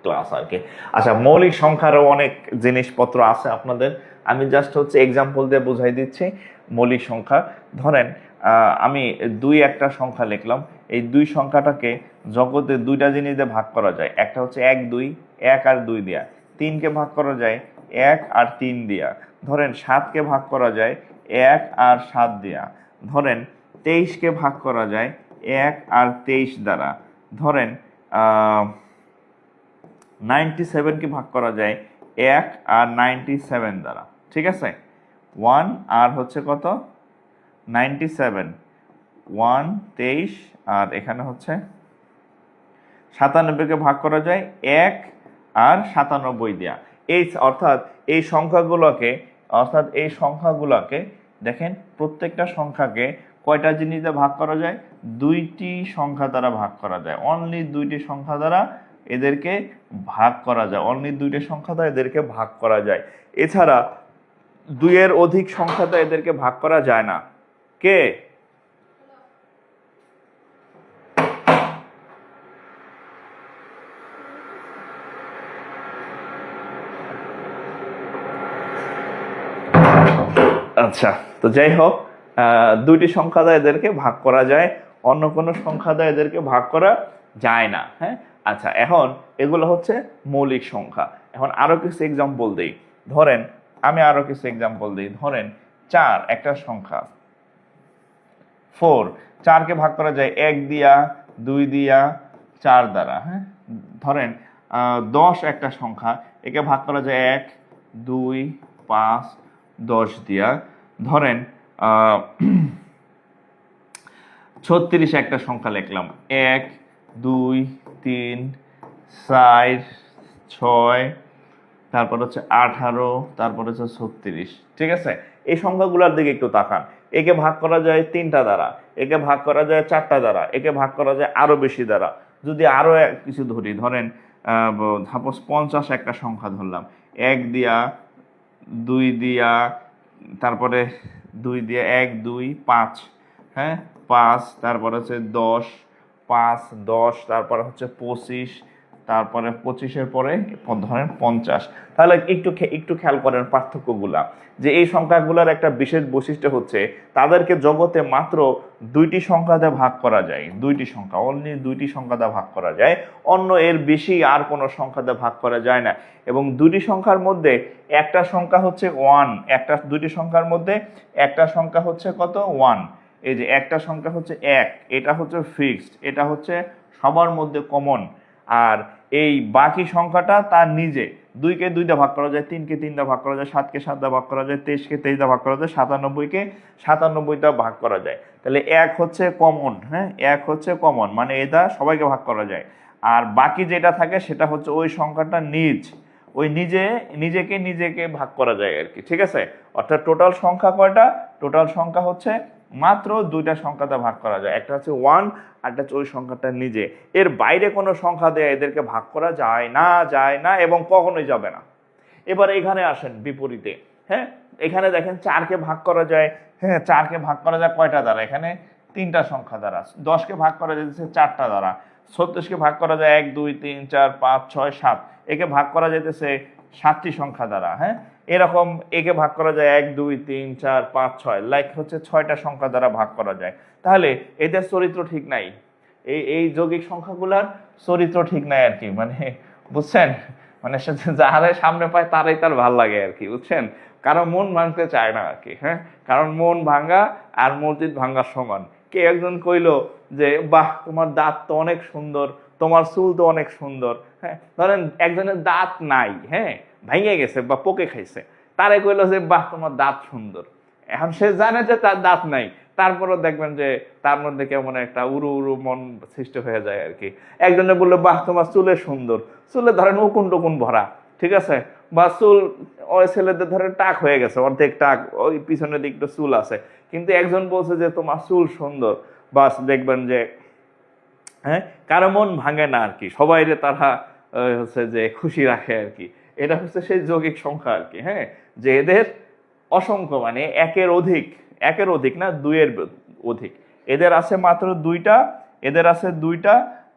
ক্লাস আর কি। আচ্ছা, মৌলিক সংখ্যারও অনেক জিনিসপত্র আছে আপনাদের, আমি জাস্ট হচ্ছে এক্সাম্পল দিয়ে বুঝাই দিচ্ছি। মৌলিক সংখ্যা ধরেন আমি একটা সংখ্যা লিখলাম, এই সংখ্যাটাকে জগতে দুইটা জিনিস দিয়ে ভাগ করা যায়। একটা হচ্ছে 1 2, 1 আর 2 দিয়া। 3কে ভাগ করা যায় 1 আর 3 দিয়া। ধরেন 7কে ভাগ করা যায় 1 আর 7 দিয়া। ধরেন 23কে ভাগ করা যায় 1 আর 23 দ্বারা। ধরেন 97কে ভাগ করা যায় 1 আর 97 দ্বারা। ঠিক আছে, 1 আর হচ্ছে কত 97, 1 23 আর এখানে হচ্ছে 97কে ভাগ করা যায় 1 আর 97 দিয়া। অর্থাৎ এই সংখ্যাগুলোকে দেখেন, প্রত্যেকটা সংখ্যাকে কয়টা জিনিস দিয়ে ভাগ করা যায়? 2টি সংখ্যা দ্বারা ভাগ করা যায়। অনলি 2টি সংখ্যা দ্বারা এদেরকে ভাগ করা যায়, অনলি 2টি সংখ্যা দ্বারা এদেরকে ভাগ করা যায়। এছাড়া 2 এর অধিক সংখ্যা দ্বারা এদেরকে ভাগ করা যায় না। কে? আচ্ছা, তো যাই হোক, 2টি সংখ্যা দ্বারা এদেরকে ভাগ করা যায়, অন্য কোনো সংখ্যা দ্বারা এদেরকে ভাগ করা যায় না, হ্যাঁ। আচ্ছা, এখন এগুলো হচ্ছে মৌলিক সংখ্যা। এখন আরো কিছু এক্সাম্পল দিই। ধরেন ধরেন 4 একটা সংখ্যা, 4, 4কে ভাগ করা যায় 1 দিয়া, 2 দিয়া, 4 দ্বারা, হ্যাঁ। ধরেন 10 একটা সংখ্যা, একে ভাগ করা যায় 1 2 5 10 দিয়া। ধরেন 36 একটা সংখ্যা লিখলাম, 1 2 3 4 6, তারপর হচ্ছে 18, তারপর হচ্ছে 36। ঠিক আছে, এই সংখ্যাগুলোর দিকে একটু তাকান। একে ভাগ করা যায় 3টা দ্বারা, একে ভাগ করা যায় 4টা দ্বারা, একে ভাগ করা যায় আরো বেশি দ্বারা। যদি আরো কিছু ধরি, ধরেন 50 একটা সংখ্যা ধরলাম, 1 দিয়া, 2 দিয়া, তারপরে 2 দিয়া, 1 2 5, হ্যাঁ 5, তারপরে হচ্ছে 10, 5 10, তারপরে হচ্ছে 25, তারপরে 25-এর পরে ধরেন 50। তাহলে একটু খেয়াল করেন পার্থক্যগুলা, যে এই সংখ্যাগুলোর একটা বিশেষ বৈশিষ্ট্য হচ্ছে তাদেরকে জগতে মাত্র 2টি সংখ্যা দিয়ে ভাগ করা যায়। 2টি সংখ্যা, অনলি 2টি সংখ্যা দিয়ে ভাগ করা যায়, অন্য এর বেশি আর কোনো সংখ্যা দিয়ে ভাগ করা যায় না। এবং 2টি সংখ্যার মধ্যে একটা সংখ্যা হচ্ছে 1, 2টি সংখ্যার মধ্যে একটা সংখ্যা হচ্ছে কত? 1। এই যে একটা সংখ্যা হচ্ছে 1, এটা হচ্ছে ফিক্সড, এটা হচ্ছে সবার মধ্যে কমন। আর এই বাকি সংখ্যাটা তার নিজে। 2কে 2 দিয়ে ভাগ করা যায়, 3কে 3 দিয়ে ভাগ করা যায়, 7কে 7 দিয়ে ভাগ করা যায়, 23কে 23 দিয়ে ভাগ করা যায়, 97কে 97 দিয়ে ভাগ করা যায়। তাহলে 1 হচ্ছে কমন, হ্যাঁ 1 হচ্ছে কমন, মানে এটা সবাইকে ভাগ করা যায়। আর বাকি যেটা থাকে সেটা হচ্ছে ওই সংখ্যাটা ওই নিজেকে ভাগ করা যায় আর কি। ঠিক আছে, অর্থাৎ টোটাল সংখ্যা কয়টা? টোটাল সংখ্যা হচ্ছে মাত্র 2টা সংখ্যাতে ভাগ করা যায়, একটা হচ্ছে 1 আর একটা হচ্ছে ওই সংখ্যাটা নিজে। এর বাইরে কোনো সংখ্যা দিয়ে এদেরকে ভাগ করা যায় না এবং কখনোই যাবে না। এবার এখানে আসেন বিপরীতে, হ্যাঁ। এখানে দেখেন 4কে ভাগ করা যায়, হ্যাঁ 4কে ভাগ করা যায় কয়টা দ্বারা? এখানে 3টা সংখ্যা দ্বারা। 10কে ভাগ করা যাচ্ছে 4টা দ্বারা। 36কে ভাগ করা যায় 1 2 3 4 5 6 7, একে ভাগ করা যাইতেছে 7টি সংখ্যা দ্বারা, হ্যাঁ। এরকম একে ভাগ করা যায় 1 2 3 4 5 6, লাইক হচ্ছে 6টা সংখ্যা দ্বারা ভাগ করা যায়। তাহলে এদের চরিত্র ঠিক নাই, এই যৌগিক সংখ্যাগুলার চরিত্র ঠিক নাই আর কি, মানে বুঝছেন, মানে যারা সামনে পায় তারাই তার ভাল লাগে আর কি, বুঝছেন। কারণ মন ভাঙতে চায় না আর কি, হ্যাঁ। কারণ মন ভাঙা আর মসজিদ ভাঙা সমান। কে একজন কইলো যে বাহ তোমার দাঁত তো অনেক সুন্দর, তোমার চুল তো অনেক সুন্দর, হ্যাঁ। ধরেন একজনের দাঁত নাই, হ্যাঁ ভেঙে গেছে বা পোকে খাইছে, তারে কইলো যে বাহ তোমার দাঁত সুন্দর। এখন সে জানে যে তার দাঁত নাই, তারপরও দেখবেন যে তার মধ্যে কেমন একটা উড়ু উড়ু মন সৃষ্টি হয়ে যায় আর কি। একজনে বললো বাহ তোমার চুলে সুন্দর, চুলে ধরেন উকুন টুকুন ভরা, ঠিক আছে, বা চুল, ওই ছেলেদের ধরে টাক হয়ে গেছে, অর্ধেক টাক, ওই পিছনের দিকটা চুল আছে, কিন্তু একজন বলছে যে তোমার চুল সুন্দর, বাস দেখবেন যে হ্যাঁ কারো মন ভাঙে না আর কি, সবাই তারা হচ্ছে যে খুশি রাখে আর কি। এটা হচ্ছে সেই যৌগিক সংখ্যা আর কি। হ্যাঁ, যে এদের অসংখ্য, মানে একের অধিক, একের অধিক না, দুইয়ের অধিক। এদের আছে মাত্র দুইটা, এদের আছে দুইটা,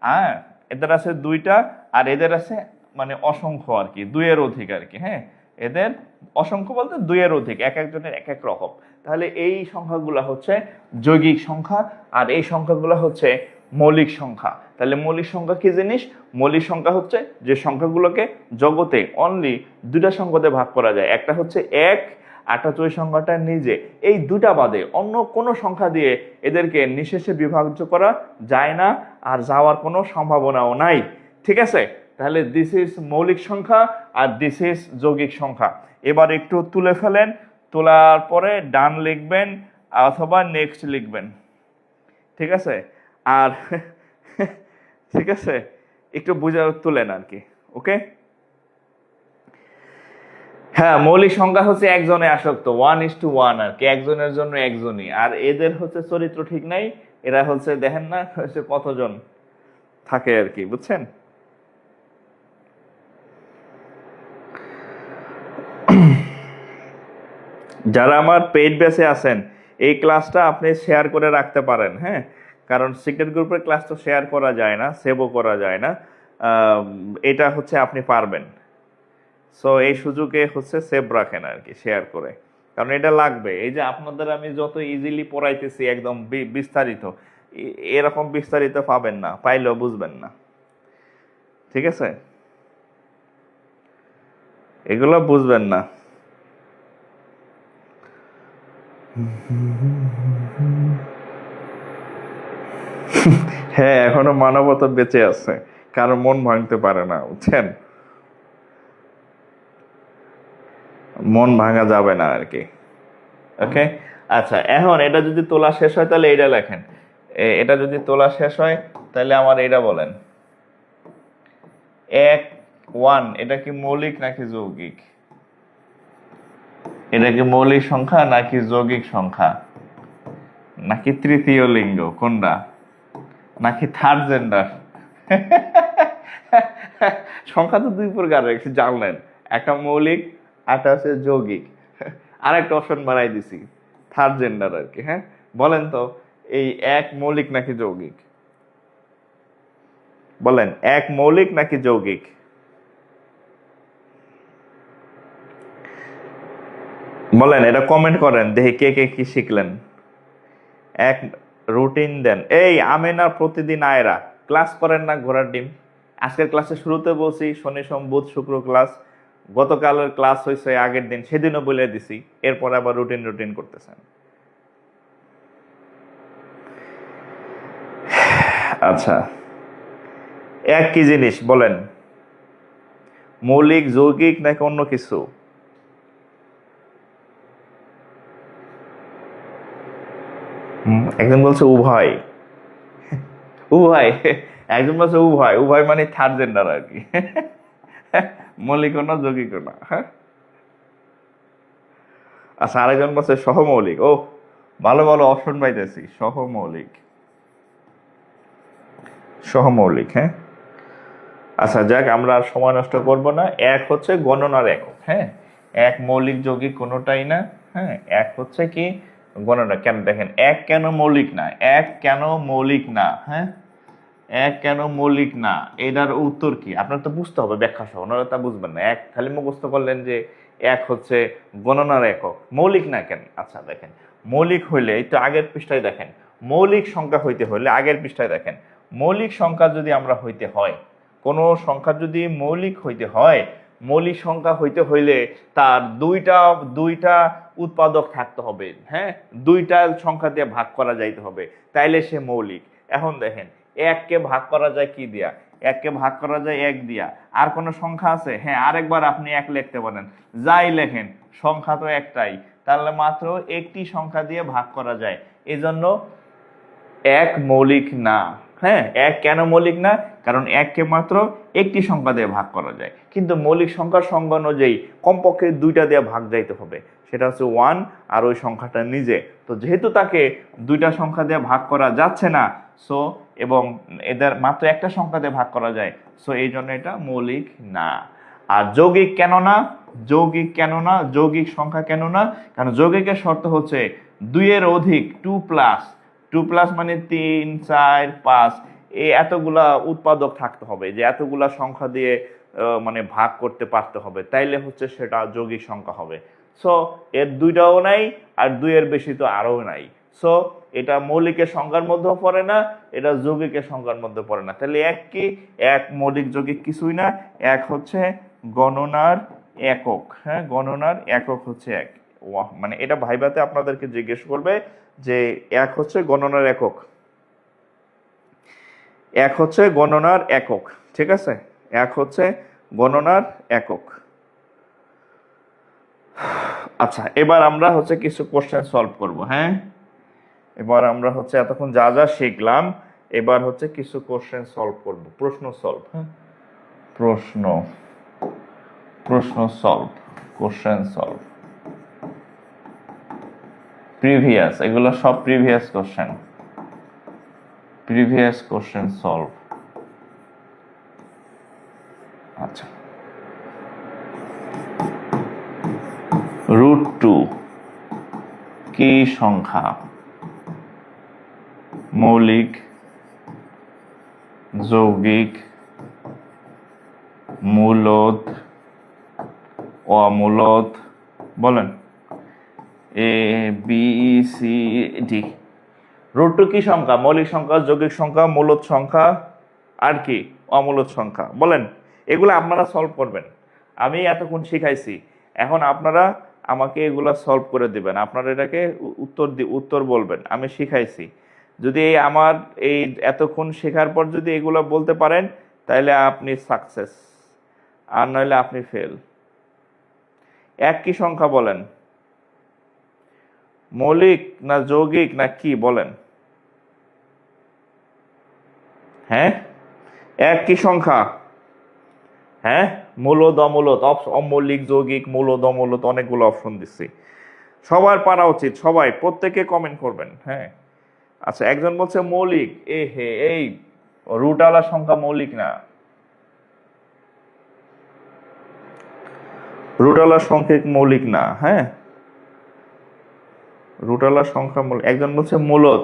হ্যাঁ এদের আছে দুইটা, আর এদের আছে মানে অসংখ্য আর কি, দুইয়ের অধিক আর কি। হ্যাঁ, এদের অসংখ্য বলতে দুইয়ের অধিক, এক একজনের এক এক রকম। তাহলে এই সংখ্যাগুলো হচ্ছে যৌগিক সংখ্যা, আর এই সংখ্যাগুলো হচ্ছে মৌলিক সংখ্যা। তাহলে মৌলিক সংখ্যা কি জিনিস? মৌলিক সংখ্যা হচ্ছে যে সংখ্যাগুলোকে জগতে অনলি দুটা সংখ্যাতে ভাগ করা যায়, একটা হচ্ছে এক, আরটা হচ্ছে ওই সংখ্যাটা নিজে। এই দুটা বাদে অন্য কোনো সংখ্যা দিয়ে এদেরকে নিঃশেষে বিভাজ্য করা যায় না, আর যাওয়ার কোনো সম্ভাবনাও নাই। ঠিক আছে, তাহলে দিস ইজ মৌলিক সংখ্যা আর দিস ইজ যৌগিক সংখ্যা। এবার একটু তুলে ফেলেন, তোলার পরে ডান লিখবেন অথবা নেক্সট লিখবেন। ঠিক আছে, আর ঠিক আছে, একটু বুঝে তুলেন আর কি। ওকে, হ্যাঁ মৌলিক সংখ্যা হচ্ছে একজনে আসক্ত, 1:1 আর কি, একজনের জন্য একজনই। আর এদের হচ্ছে চরিত্র ঠিক নাই, এরা হচ্ছে দেখেন না হচ্ছে কতজন থাকে আর কি, বুঝছেন? যারা আমার পেইড ব্যাচে আছেন, এই ক্লাসটা আপনি শেয়ার করে রাখতে পারেন। হ্যাঁ, কারণ সিক্রেট গ্রুপের ক্লাস তো শেয়ার করা যায় না, সেভও করা যায় না। এটা হচ্ছে আপনি পারবেন, সো এই সুযোগে হচ্ছে সেভ রাখেন আর কি, শেয়ার করে, কারণ এটা লাগবে। এই যে আপনাদের আমি যত ইজিলি পড়াইতেছি একদম বিস্তারিত, এরকম বিস্তারিত পাবেন না, পাইলেও বুঝবেন না। ঠিক আছে, এগুলো বুঝবেন না। হ্যাঁ, এখনো মানবতা বেঁচে আছে, কারো মন ভাঙতে পারে না, বুঝছেন? মন ভাঙা যাবে না আর কি। ওকে, আচ্ছা এখন এটা যদি তোলা শেষ হয় তাহলে এটা লেখেন। এটা যদি তোলা শেষ হয় তাহলে আমার এটা বলেন, 1 এটা কি মৌলিক নাকি যৌগিক? এটা কি মৌলিক সংখ্যা নাকি যৌগিক সংখ্যা, নাকি তৃতীয় লিঙ্গ, কোনটা, নাকি থার্ড জেন্ডার? সংখ্যা তো দুই প্রকার, একটু জানলেন, একটা মৌলিক, একটা হচ্ছে যৌগিক। আর একটা অপশন বাড়াই দিছি, থার্ড জেন্ডার আর কি। হ্যাঁ, বলেন তো এই এক মৌলিক নাকি যৌগিক? বলেন, এক মৌলিক নাকি যৌগিক? বলেন, এটা কমেন্ট করেন দেখি কে কে কি শিখলেন। এক রুটিন দেন। এই আমেনা প্রতিদিন আয়রা ক্লাস করেন না ঘোড়ার ডিম? আজকের ক্লাসে শুরুতে বলছি শনি সোম বুধ শুক্র ক্লাস, গতকালের ক্লাস হয়েছে আগের দিন, সেদিনও বলে দিছি, এরপর আবার রুটিন রুটিন করতেছেন। আচ্ছা, এক কি জিনিস বলেন, মৌলিক যৌগিক নাকি অন্য কিছু? একজন বলছে উভয়, উভয়, একজন বলছে উভয়, উভয় মানে থার্ড জেন্ডার আর কি। মৌলিক না যৌগিক না। হ্যাঁ, আচ্ছা আরেকজন বলছে সহমৌলিক। ও ভালো ভালো অপশন পাইতেছি, সহমৌলিক, সহমৌলিক। হ্যাঁ, আচ্ছা যাক, আমরা আর সময় নষ্ট করব না। এক হচ্ছে গণনার একক। হ্যাঁ, এক মৌলিক যৌগিক কোনোটাই না। হ্যাঁ, এক হচ্ছে কি গণনা। কেন দেখেন, এক কেন মৌলিক না, এক কেন মৌলিক না? হ্যাঁ, এক কেন মৌলিক না, এটার উত্তর কি আপনার তো বুঝতে হবে ব্যাখ্যা সহ, নাহলে তা বুঝবেন না। এক খালি মুখস্থ করলেন যে এক হচ্ছে গণনার একক, মৌলিক না কেন? আচ্ছা দেখেন, মৌলিক হইলে এই তো আগের পৃষ্ঠায় দেখেন, মৌলিক সংখ্যা হইতে হইলে আগের পৃষ্ঠায় দেখেন, মৌলিক সংখ্যা যদি আমরা হইতে হয়, কোনো সংখ্যা যদি মৌলিক হইতে হয়, মৌলিক সংখ্যা হইতে হইলে তার দুইটা দুইটা উৎপাদক থাকতে হবে। হ্যাঁ, দুইটা সংখ্যা দিয়ে ভাগ করা যাইতে হবে, তাইলে সে মৌলিক। এখন দেখেন, এককে ভাগ করা যায় কি দিয়া? এককে ভাগ করা যায় এক দিয়া। আর কোন সংখ্যা আছে? হ্যাঁ, আরেকবার আপনি এক লিখতে পারেন, যাই লেখেন সংখ্যা তো একটাই, তাহলে মাত্র একটি সংখ্যা দিয়ে ভাগ করা যায়, এজন্য এক মৌলিক না। হ্যাঁ, এক কেন মৌলিক না? কারণ এককে মাত্র একটি সংখ্যা দিয়ে ভাগ করা যায়, কিন্তু মৌলিক সংখ্যার সংজ্ঞা অনুযায়ী কমপক্ষে দুইটা দিয়ে ভাগ যাইতে হবে, সেটা হচ্ছে 1 আর ওই সংখ্যাটা নিজে। তো যেহেতু তাকে দুইটা সংখ্যা দিয়ে ভাগ করা যাচ্ছে না, সো এবং এদের মাত্র একটা সংখ্যা দিয়ে ভাগ করা যায়, সো এই জন্য এটা মৌলিক না। আর যৌগিক কেন না? যৌগিক কেন না? যৌগিক সংখ্যা কেন না? কারণ যৌগিকের শর্ত হচ্ছে 2 এর অধিক, 2 প্লাস মানে 3 4 5, এই এতগুলা উৎপাদক থাকতে হবে, যে এতগুলা সংখ্যা দিয়ে মানে ভাগ করতে পারতে হবে, তাইলে হচ্ছে সেটা যৌগিক সংখ্যা হবে। সো এর দুইটাও নাই, আর 2 এর বেশি তো আরও নাই। সো এটা মৌলিকের সংখ্যার মধ্যেও পড়ে না, এটা যৌগিকের সংখ্যার মধ্যে পড়ে না। তাহলে এক কি? এক মৌলিক যৌগিক কিছুই না, এক হচ্ছে গণনার একক। হ্যাঁ, গণনার একক হচ্ছে এক। মানে এটা ভাইভাতে আপনাদেরকে জিজ্ঞেস করবে যে এক হচ্ছে গণনার একক, এক হচ্ছে গণনার একক, ঠিক আছে? এক হচ্ছে গণনার একক। আচ্ছা, এবার আমরা হচ্ছে কিছু কোশ্চেন সলভ করব। হ্যাঁ, এবার আমরা হচ্ছে এতক্ষণ যা যা শিখলাম, এবার হচ্ছে কিছু কোশ্চেন সলভ করব, প্রশ্ন সলভ। হ্যাঁ, প্রশ্ন সলভ, কোশ্চেন সলভ, প্রিভিয়াস, এগুলো সব প্রিভিয়াস কোশ্চেন সলভ। আচ্ছা, √2 কি সংখ্যা? মৌলিক, যৌগিক, মূলদ, অমূলদ? বলেন A B C D। √2 কি সংখ্যা? মৌলিক সংখ্যা, যৌগিক সংখ্যা, মূলদ সংখ্যা, আর কি? অমূলদ সংখ্যা। বলেন, এগুলো আপনারা সলভ করবেন। আমি এতক্ষণ শিখাইছি, এখন আপনারা আমাকে এগুলা সলভ করে দিবেন। আপনারা এটাকে উত্তর বলবেন, আমি শিখাইছি। যদি আমার এই এতক্ষণ শেখার পর যদি এগুলো বলতে পারেন, তাহলে আপনি সাকসেস, আর নইলে আপনি ফেল। এক কি সংখ্যা? বলেন, মৌলিক না যৌগিক না কি? বলেন। হ্যাঁ, এক কি সংখ্যা? হ্যাঁ, মূলদ, অমূলদ, অমৌলিক, যৌগিক, মূলদ, অমূলদ, অনেকগুলো অপশন দিচ্ছি। সবার পারা উচিত, সবাই প্রত্যেকে কমেন্ট করবেন। হ্যাঁ, আচ্ছা, একজন বলছে মৌলিক। এই রুটওয়ালা সংখ্যা মৌলিক না, রুটওয়ালা সংখ্যা মৌলিক না। হ্যাঁ, রুটওয়ালা সংখ্যা মৌলিক। একজন বলছে মূলদ।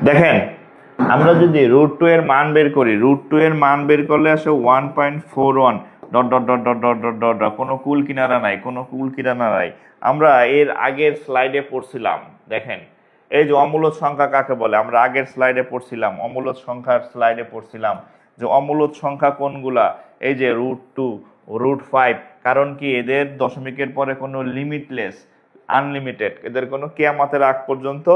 দেখেন, আমরা যদি √2 এর মান বের করি, √2 এর মান বের করলে আসে 1.41 dot dot dot dot dot dot dot dot, কোনো কুল কিনারা নাই। আমরা এর আগের স্লাইডে পড়ছিলাম। দেখেন, এই যে অমূলদ সংখ্যা কাকে বলে, আমরা আগের স্লাইডে পড়ছিলাম, অমূলদ সংখ্যার স্লাইডে পড়ছিলাম যে অমূলদ সংখ্যা কোনগুলা। এই যে √2, √5, কারণ কি এদের দশমিকের পরে কোনো লিমিটলেস, আনলিমিটেড, এদের কোনো কিয়ামতের আগ পর্যন্ত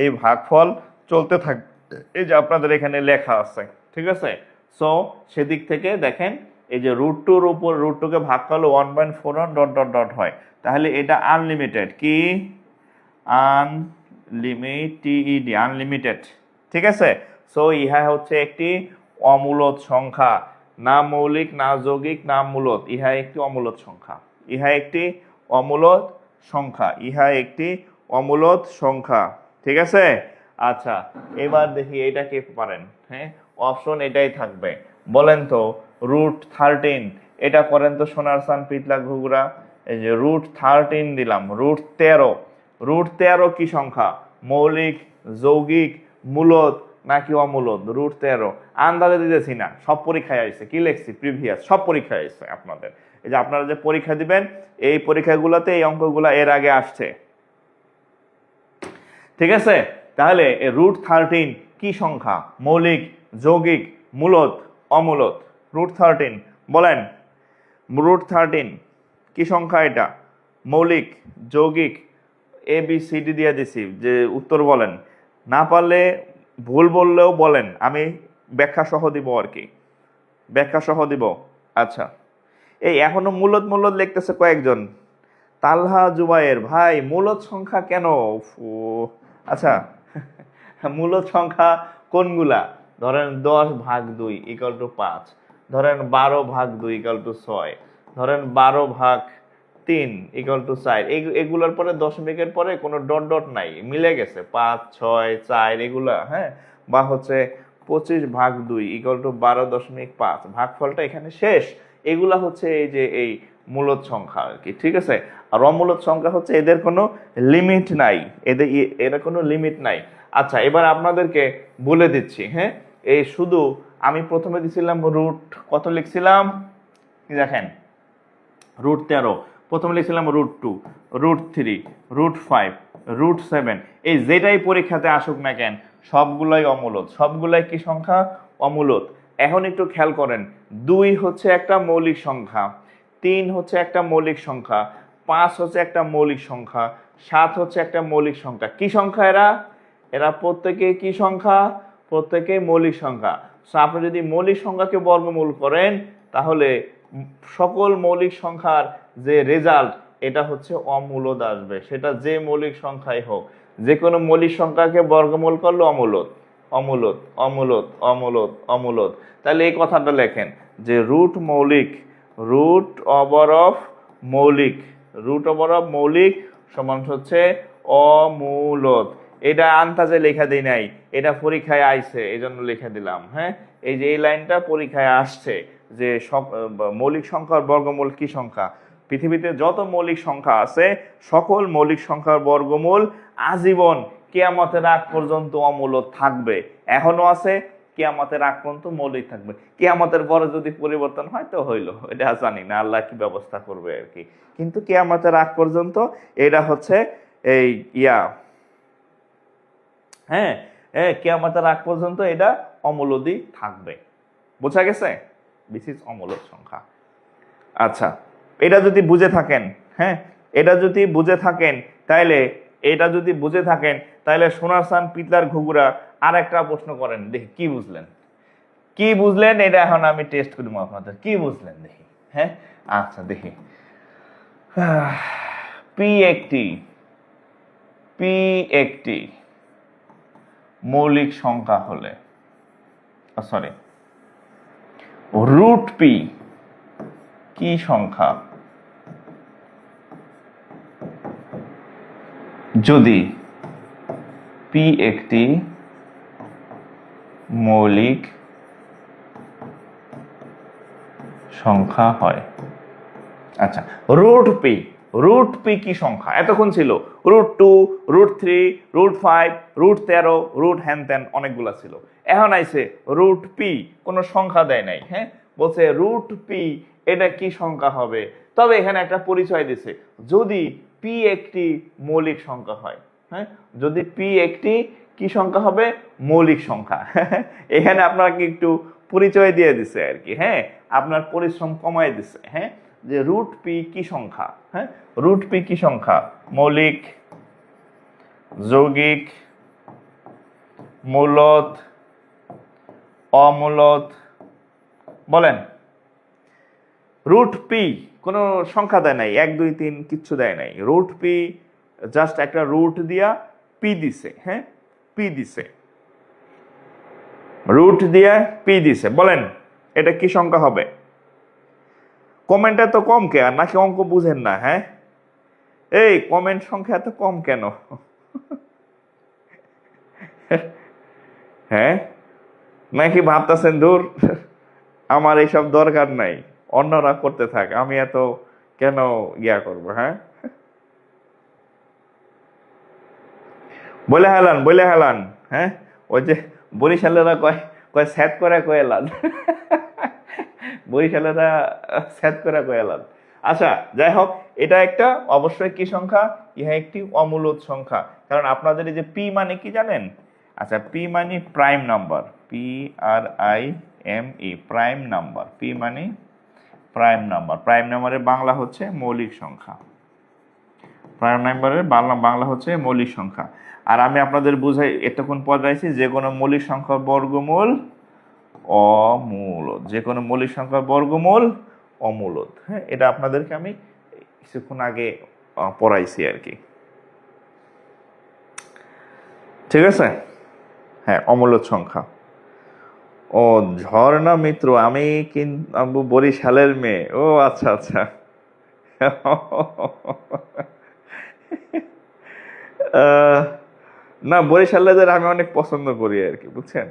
এই ভাগফল চলতে থাকবে। এই যে আপনাদের এখানে লেখা আছে, ঠিক আছে? সো সেদিক থেকে দেখেন, এই যে √2 এর উপর √2 কে ভাগ করলে 1.41 ডট ডট ডট হয়, তাহলে এটা আনলিমিটেড। কি? আনলিমিটেড, ঠিক আছে? সো ইহা হচ্ছে একটি অমূলদ সংখ্যা, না মৌলিক, না যৌগিক, না মূলদ। ইহা একটি অমূলদ সংখ্যা, ঠিক আছে? আচ্ছা, এবার দেখি এটা কে পারেন। হ্যাঁ, অপশন এটাই থাকবে। বলেন তো, √13, এটা করেন তো সোনার সান পিতলা ঘুঘুরা। এই যে √13 দিলাম, √13 কি সংখ্যা? মৌলিক, যৌগিক, মূলদ নাকি অমূলদ? √13 আন্দাজে দিতেছি না, সব পরীক্ষায় আসছে। কি লিখছি? প্রিভিয়াস, সব পরীক্ষায় আসছে আপনাদের। এই যে আপনারা যে পরীক্ষা দিবেন, এই পরীক্ষাগুলোতে এই অঙ্কগুলো এর আগে আসছে, ঠিক আছে? তাহলে √13 কি সংখ্যা? মৌলিক, যৌগিক, মূলদ, অমূলদ? √13 বলেন, √13 কি সংখ্যা? এটা মৌলিক, যৌগিক, ABCD দিয়ে দিছি, যে উত্তর বলেন। না পারলে ভুল বললেও বলেন, আমি ব্যাখ্যা সহ দিব আর কি, ব্যাখ্যা সহ দিব। আচ্ছা, এই এখনো মূলদ লিখতেছে কয়েকজন, তালহা জুবায়ের ভাই মূলদ সংখ্যা কেন? আচ্ছা মূলদ সংখ্যা কোনগুলা? ধরেন 10/2 = 5, ধরেন 12/2 = 6, ধরেন 12/3 = 4। এগুলোর পরে দশমিকের পরে কোনো ডট ডট নাই, মিলে গেছে 5, 6, 4 এগুলা। হ্যাঁ, বা হচ্ছে 25/2 = 12.5, ভাগফলটা এখানে শেষ। এগুলা হচ্ছে এই যে এই মূলদ সংখ্যা আর কি, ঠিক আছে। আর অমূলদ সংখ্যা হচ্ছে এদের কোনো লিমিট নাই, এদের কোনো লিমিট নাই। আচ্ছা, এবার আপনাদেরকে বলে দিচ্ছি। হ্যাঁ, এই শুধু আমি প্রথমে দিছিলাম রুট, কত লিখছিলাম দেখেন, √13, প্রথমে লিখছিলাম √2, √3, √5, √7। এই যেটাই পরীক্ষাতে আসুক না কেন সবগুলাই অমূলদ, সবগুলাই কি সংখ্যা? অমূলদ। এখন একটু খেয়াল করেন, 2 হচ্ছে একটা মৌলিক সংখ্যা, 3 হচ্ছে একটা মৌলিক সংখ্যা, 5 হচ্ছে একটা মৌলিক সংখ্যা, 7 হচ্ছে একটা মৌলিক সংখ্যা। কি সংখ্যা এরা? এরা প্রত্যেকে কি সংখ্যা? প্রত্যেকে মৌলিক সংখ্যা। সো আপনি যদি মৌলিক সংখ্যাকে বর্গমূল করেন তাহলে সকল মৌলিক সংখ্যার যে রেজাল্ট এটা হচ্ছে অমূলদ আসবে, সেটা যে মৌলিক সংখ্যাই হোক। যে কোনো মৌলিক সংখ্যাকে বর্গমূল করলে অমূলদ, অমূলদ, অমূলদ, অমূলদ, অমূলদ। তাহলে এই কথাটা লেখেন যে রুট মৌলিক, রুট ওভার অফ মৌলিক, রুট ওভার অফ মৌলিক সমান হচ্ছে অমূলদ। এটা আন্তাজে লেখা দেই নাই, এটা পরীক্ষায় আইছে এজন্য লিখে দিলাম। হ্যাঁ, এই যে এই লাইনটা পরীক্ষায় আসছে যে মৌলিক সংখ্যার বর্গমূল কি সংখ্যা? পৃথিবীতে যত মৌলিক সংখ্যা আছে সকল মৌলিক সংখ্যার বর্গমূল আজীবন কিয়ামতের আগ পর্যন্ত অমূলদ থাকবে। এখনো আছে, কিয়ামতের আগ পর্যন্ত মৌলিক থাকবে। কিয়ামতের পরে যদি পরিবর্তন হয় তো হইলো, এটা জানি না আল্লাহ কি ব্যবস্থা করবে আর কি। কিন্তু কিয়ামতের আগ পর্যন্ত এটা হচ্ছে এই হ্যাঁ, কিয়ামতের আগ পর্যন্ত এটা অমূলদই থাকবে। বোঝা গেছে? দিস ইজ অমূলদ সংখ্যা। আচ্ছা, এটা যদি বুঝে থাকেন, হ্যাঁ, এটা যদি বুঝে থাকেন তাহলে সোনার চান পিতলার ঘুঘুরা আর একটা প্রশ্ন করেন, দেখি কি বুঝলেন, কি বুঝলেন। এটা এখন আমি টেস্ট করবো আপনাদের, কি বুঝলেন দেখি। হ্যাঁ, আচ্ছা দেখি। পি একটি মৌলিক সংখ্যা হলে, সরি, রুট পি কি সংখ্যা যদি পি একটি মৌলিক সংখ্যা হয়। আচ্ছা, রুট পি কি সংখ্যা? এতক্ষণ ছিল √2, √3, √5, √13, রুট হ্যান ত্যান অনেকগুলা ছিল। এখন আইছে রুট পি, কোনো সংখ্যা দেয় নাই। হ্যাঁ, বলছে রুট পি এটা কি সংখ্যা হবে। তবে এখানে একটা পরিচয় দিছে, যদি পি একটি মৌলিক সংখ্যা হয়। হ্যাঁ, যদি পি একটি কি সংখ্যা হবে? মৌলিক সংখ্যা। এখানে আপনাকে একটু পরিচয় দিয়ে দিছে আর কি। হ্যাঁ, আপনার পরিশ্রম কমায় দিছে। হ্যাঁ, যে রুট পি কি সংখ্যা? হ্যাঁ, রুট পি কি সংখ্যা? মৌলিক, যৌগিক, মূলদ, অমূলদ, বলেন। রুট পি কোনো সংখ্যা দেয় নাই, 1, 2, 3 কিচ্ছু দেয় নাই। রুট পি জাস্ট একটা রুট দিয়া পি দিছে। হ্যাঁ, পি দিছে, রুট দিয়া পি দিছে। বলেন এটা কি সংখ্যা হবে? কমেন্টটা তো কম কে, আর নাকি অঙ্ক বুঝেন না? হ্যাঁ, এই কমেন্ট সংখ্যা এত কম কেন? হ্যাঁ, নাকি ভাবতেছেন দূর আমার এইসব দরকার নাই, অন্যরা করতে থাক, আমি এত কেন করবো? হ্যাঁ, বলে হেলান। হ্যাঁ, ওই যে বরিশালেরা কয় কয় স্যাত করে কয়েলান, বরিশালেরা স্যাত করে কয়েলান। আচ্ছা, যাই হোক, এটা একটা অবশ্যই কি সংখ্যা? ইহা একটি অমূলদ সংখ্যা। কারণ আপনাদের এই যে পি মানে কি জানেন? আচ্ছা, পি মানে prime number, PRIME, prime number. P মানে প্রাইম নাম্বার। প্রাইম নাম্বারের বাংলা হচ্ছে মৌলিক সংখ্যা। প্রাইম নাম্বারের বাংলা হচ্ছে মৌলিক সংখ্যা। আর আমি আপনাদের বুঝাই এতক্ষণ পড়াইছি যে কোনো মৌলিক সংখ্যার বর্গমূল অমূলদ, যে কোনো মৌলিক সংখ্যার বর্গমূল অমূলদ। হ্যাঁ, এটা আপনাদেরকে আমি কিছুক্ষণ আগে পড়াইছি আর কি। ঠিক আছে, হ্যাঁ অমূল্য সংখ্যা। ও ঝর্ণা মিত্র, আমি কিন্তু বরিশালের মেয়ে। ও আচ্ছা আচ্ছা। আহ, না বরিশালেদের আমি অনেক পছন্দ করি আর কি, বুঝছেন।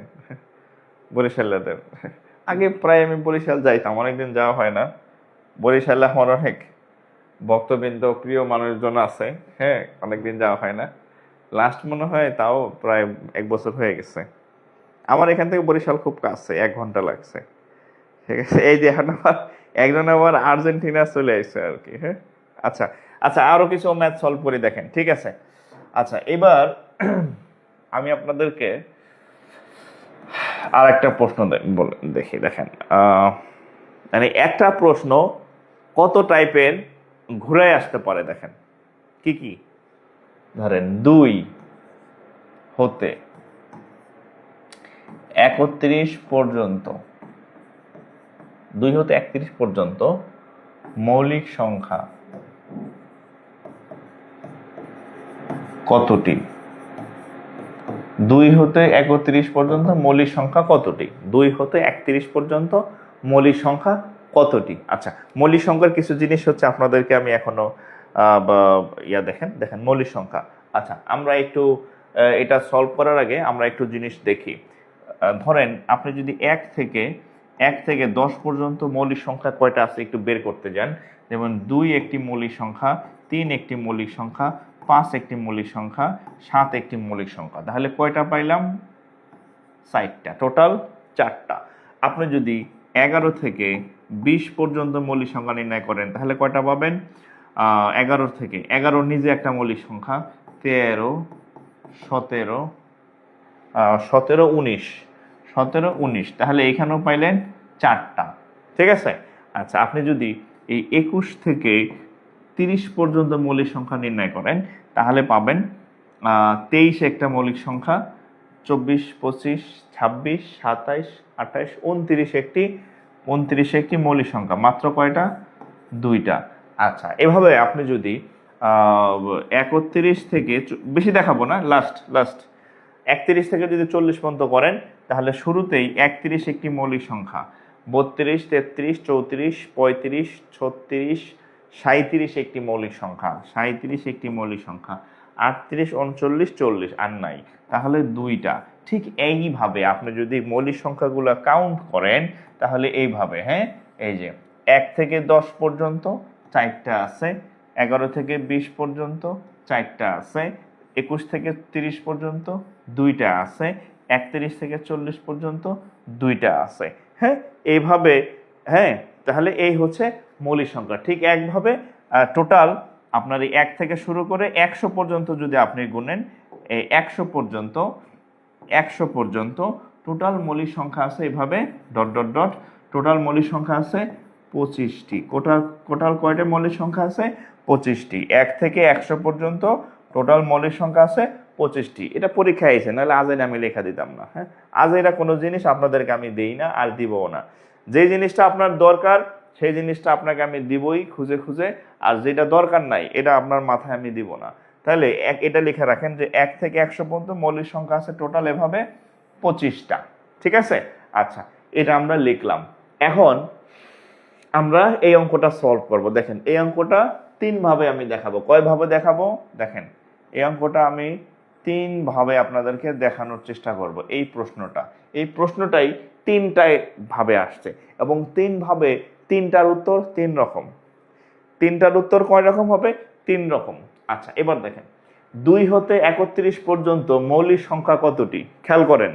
বরিশালেদের আগে প্রায় আমি বরিশাল যাইতাম, অনেকদিন যাওয়া হয় না। বরিশালে আমার অনেক ভক্তবৃন্দ প্রিয় মানুষজন আছে। হ্যাঁ, অনেকদিন যাওয়া হয় না। লাস্ট মনে হয় তাও প্রায় 1 বছর হয়ে গেছে। আমার এখান থেকে বরিশাল খুব কাছে, 1 ঘন্টা লাগছে। ঠিক আছে, এই যে এখন আবার একজন আবার আর্জেন্টিনা চলে আসছে আর কি। হ্যাঁ, আচ্ছা আচ্ছা, আরো কিছু ম্যাথ সলভ করে দেখেন, ঠিক আছে। আচ্ছা, এবার আমি আপনাদেরকে আর একটা প্রশ্ন দেখি, দেখেন। মানে একটা প্রশ্ন কত টাইপের ঘুরে আসতে পারে, দেখেন কি কি। ধরেন 2 হতে 31 পর্যন্ত, 2 হতে 31 পর্যন্ত মৌলিক সংখ্যা কতটি? 2 হতে 31 পর্যন্ত মৌলিক সংখ্যা কতটি? 2 হতে 31 পর্যন্ত মৌলিক সংখ্যা কতটি? আচ্ছা, মৌলিক সংখ্যার কিছু জিনিস হচ্ছে আপনাদেরকে আমি এখনো দেখেন দেখেন মৌলিক সংখ্যা। আচ্ছা, আমরা একটু এটা সলভ করার আগে আমরা একটু জিনিস দেখি। ধরেন আপনি যদি 1 থেকে 10 পর্যন্ত মৌলিক সংখ্যা কয়টা আছে একটু বের করতে যান, যেমন 2 একটি মৌলিক সংখ্যা, 3 একটি মৌলিক সংখ্যা, 5 একটি মৌলিক সংখ্যা, 7 একটি মৌলিক সংখ্যা, তাহলে কয়টা পাইলাম? 4টা, টোটাল 4টা। আপনি যদি 11 থেকে 20 পর্যন্ত মৌলিক সংখ্যা নির্ণয় করেন তাহলে কয়টা পাবেন? 11 থেকে 11 নিজে একটা মৌলিক সংখ্যা, 13, 17, 17, 19, 17, 19, তাহলে এখানেও পাইলেন 4টা। ঠিক আছে। আচ্ছা, আপনি যদি এই 21 থেকে 30 পর্যন্ত মৌলিক সংখ্যা নির্ণয় করেন তাহলে পাবেন 23 একটা মৌলিক সংখ্যা, 24, 25, 26, 27, 28, 29 একটি মৌলিক সংখ্যা। মাত্র কয়টা? 2টা। আচ্ছা, এভাবে আপনি যদি 31 থেকে, বেশি দেখাবো না, লাস্ট 31 থেকে যদি 40 পর্যন্ত করেন তাহলে শুরুতেই 31 একটি মৌলিক সংখ্যা, 32, 33, 34, 35, 36, 37 একটি মৌলিক সংখ্যা, 37 একটি মৌলিক সংখ্যা, 38, 39, 40 আর নাই, তাহলে 2টা। ঠিক এইভাবে আপনি যদি মৌলিক সংখ্যাগুলো কাউন্ট করেন তাহলে এইভাবে, হ্যাঁ, এই যে 1 থেকে 10 পর্যন্ত 4টা আছে, 11 থেকে 20 পর্যন্ত 4টা আছে, 21 থেকে 30 পর্যন্ত 2টা আছে, 31 থেকে 40 পর্যন্ত 2টা আছে। হ্যাঁ, এইভাবে। হ্যাঁ, তাহলে এই হচ্ছে মৌলিক সংখ্যা। ঠিক একভাবে টোটাল আপনার এই 1 থেকে শুরু করে 100 পর্যন্ত যদি আপনি গুনেন, এই 100 পর্যন্ত টোটাল মৌলিক সংখ্যা আছে এভাবে ডট ডট ডট, টোটাল মৌলিক সংখ্যা আছে 25টি। টোটাল কয়টা মৌলিক সংখ্যা আছে? 25টি। 1 থেকে 100 পর্যন্ত টোটাল মৌলিক সংখ্যা আছে 25টি। এটা পরীক্ষায় এসে, নাহলে আজ আমি লেখা দিতাম না। হ্যাঁ, আজ এটা কোনো জিনিস আপনাদেরকে আমি দিই না আর দিবও না। যে জিনিসটা আপনার দরকার সেই জিনিসটা আপনাকে আমি দিবই খুঁজে খুঁজে, আর যেটা দরকার নাই এটা আপনার মাথায় আমি দিব না। তাহলে এটা লিখে রাখেন যে 1 থেকে 100 পর্যন্ত মৌলিক সংখ্যা আছে টোটাল এভাবে 25টা। ঠিক আছে। আচ্ছা, এটা আমরা লিখলাম। এখন আমরা এই অঙ্কটা সলভ করব। দেখেন, এই অঙ্কটা 3 ভাবে আমি দেখাবো। কয় ভাবে দেখাবো? দেখেন, এই অঙ্কটা আমি 3 ভাবে আপনাদেরকে দেখানোর চেষ্টা করব। এই প্রশ্নটাই 3টায় ভাবে আসছে, এবং 3 ভাবে 3টার উত্তর 3 রকম। 3টার উত্তর কয় রকম হবে? 3 রকম। আচ্ছা, এবার দেখেন, 2 হতে 31 পর্যন্ত মৌলিক সংখ্যা কতটি? খেয়াল করেন,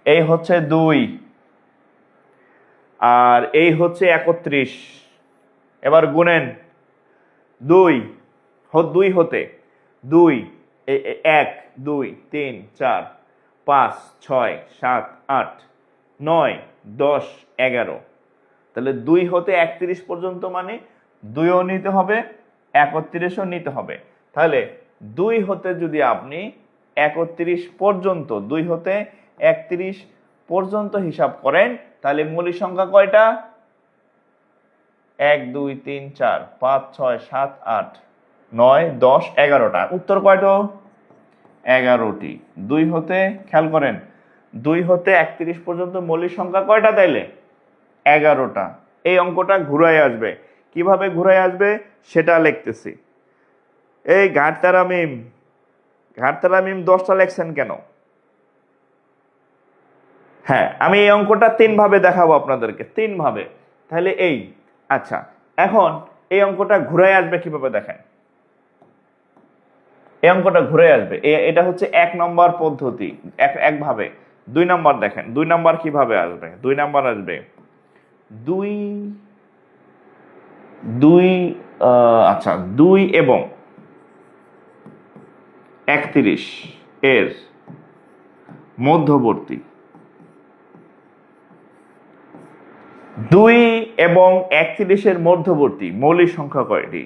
এই হচ্ছে 2 আর এই হচ্ছে 31। এবার গুনেন, 2 হতে 2, 1, 2, 3, 4, 5, 6, 7, 8, 9, 10, 11। তাহলে 2 হতে 31 পর্যন্ত মানে 2ও নিতে হবে, 31ও নিতে হবে। তাহলে 2 হতে যদি আপনি 31 পর্যন্ত, 2 হতে 31 পর্যন্ত হিসাব করেন তাহলে মৌলিক সংখ্যা কয়টা? 1 2 3 4 5 6 7 8 9 10 11টা। উত্তর কয়টা? 11টি। 2 হতে খেয়াল করেন, 2 হতে 31 পর্যন্ত মৌলিক সংখ্যা কয়টা তাইলে? 11টা। এই অঙ্কটা ঘুরাই আসবে। কিভাবে ঘুরাই আসবে সেটা লিখতেছি। এই ঘাটতারা মিম 10টা লেখছেন কেন? হ্যাঁ, আমি এই অঙ্কটা 3 ভাবে দেখাবো আপনাদেরকে, 3 ভাবে। তাহলে এই আচ্ছা, এখন এই অঙ্কটা ঘুরাই আসবে কিভাবে দেখেন। এই অঙ্কটা ঘুরে আসবে, এটা হচ্ছে 1 নম্বর পদ্ধতি, একভাবে। 2 নম্বর দেখেন, 2 নম্বর কিভাবে আসবে? 2 নম্বর আসবে 2 আচ্ছা 2 এবং 31 এর মধ্যবর্তী, 2 এবং 31 এর মধ্যবর্তী মৌলিক সংখ্যা কয়টি?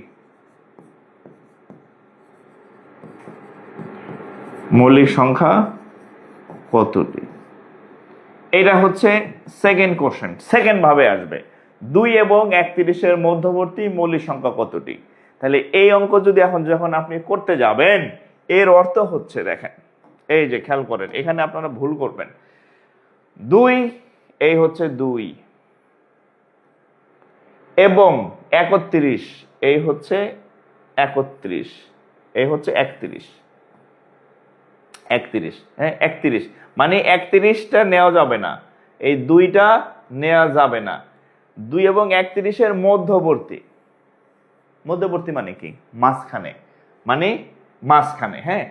মৌলিক সংখ্যা কতটি? এটা হচ্ছে সেকেন্ড কোশ্চেন, সেকেন্ড ভাবে আসবে। 2 এবং 31 এর মধ্যবর্তী মৌলিক সংখ্যা কতটি? তাহলে এই অঙ্ক যদি এখন যখন আপনি করতে যাবেন, এর অর্থ হচ্ছে দেখেন, এই যে খেয়াল করেন, এখানে আপনারা ভুল করবেন। 2 এই হচ্ছে 2 এবং 31 এই হচ্ছে 31, এই হচ্ছে 31, হ্যাঁ 31, মানে 31টা নেওয়া যাবে না, এই 2টা নেওয়া যাবে না। 2 এবং 31 এর মধ্যবর্তী, মধ্যবর্তী মানে কি? মাঝখানে, মানে মাঝখানে, হ্যাঁ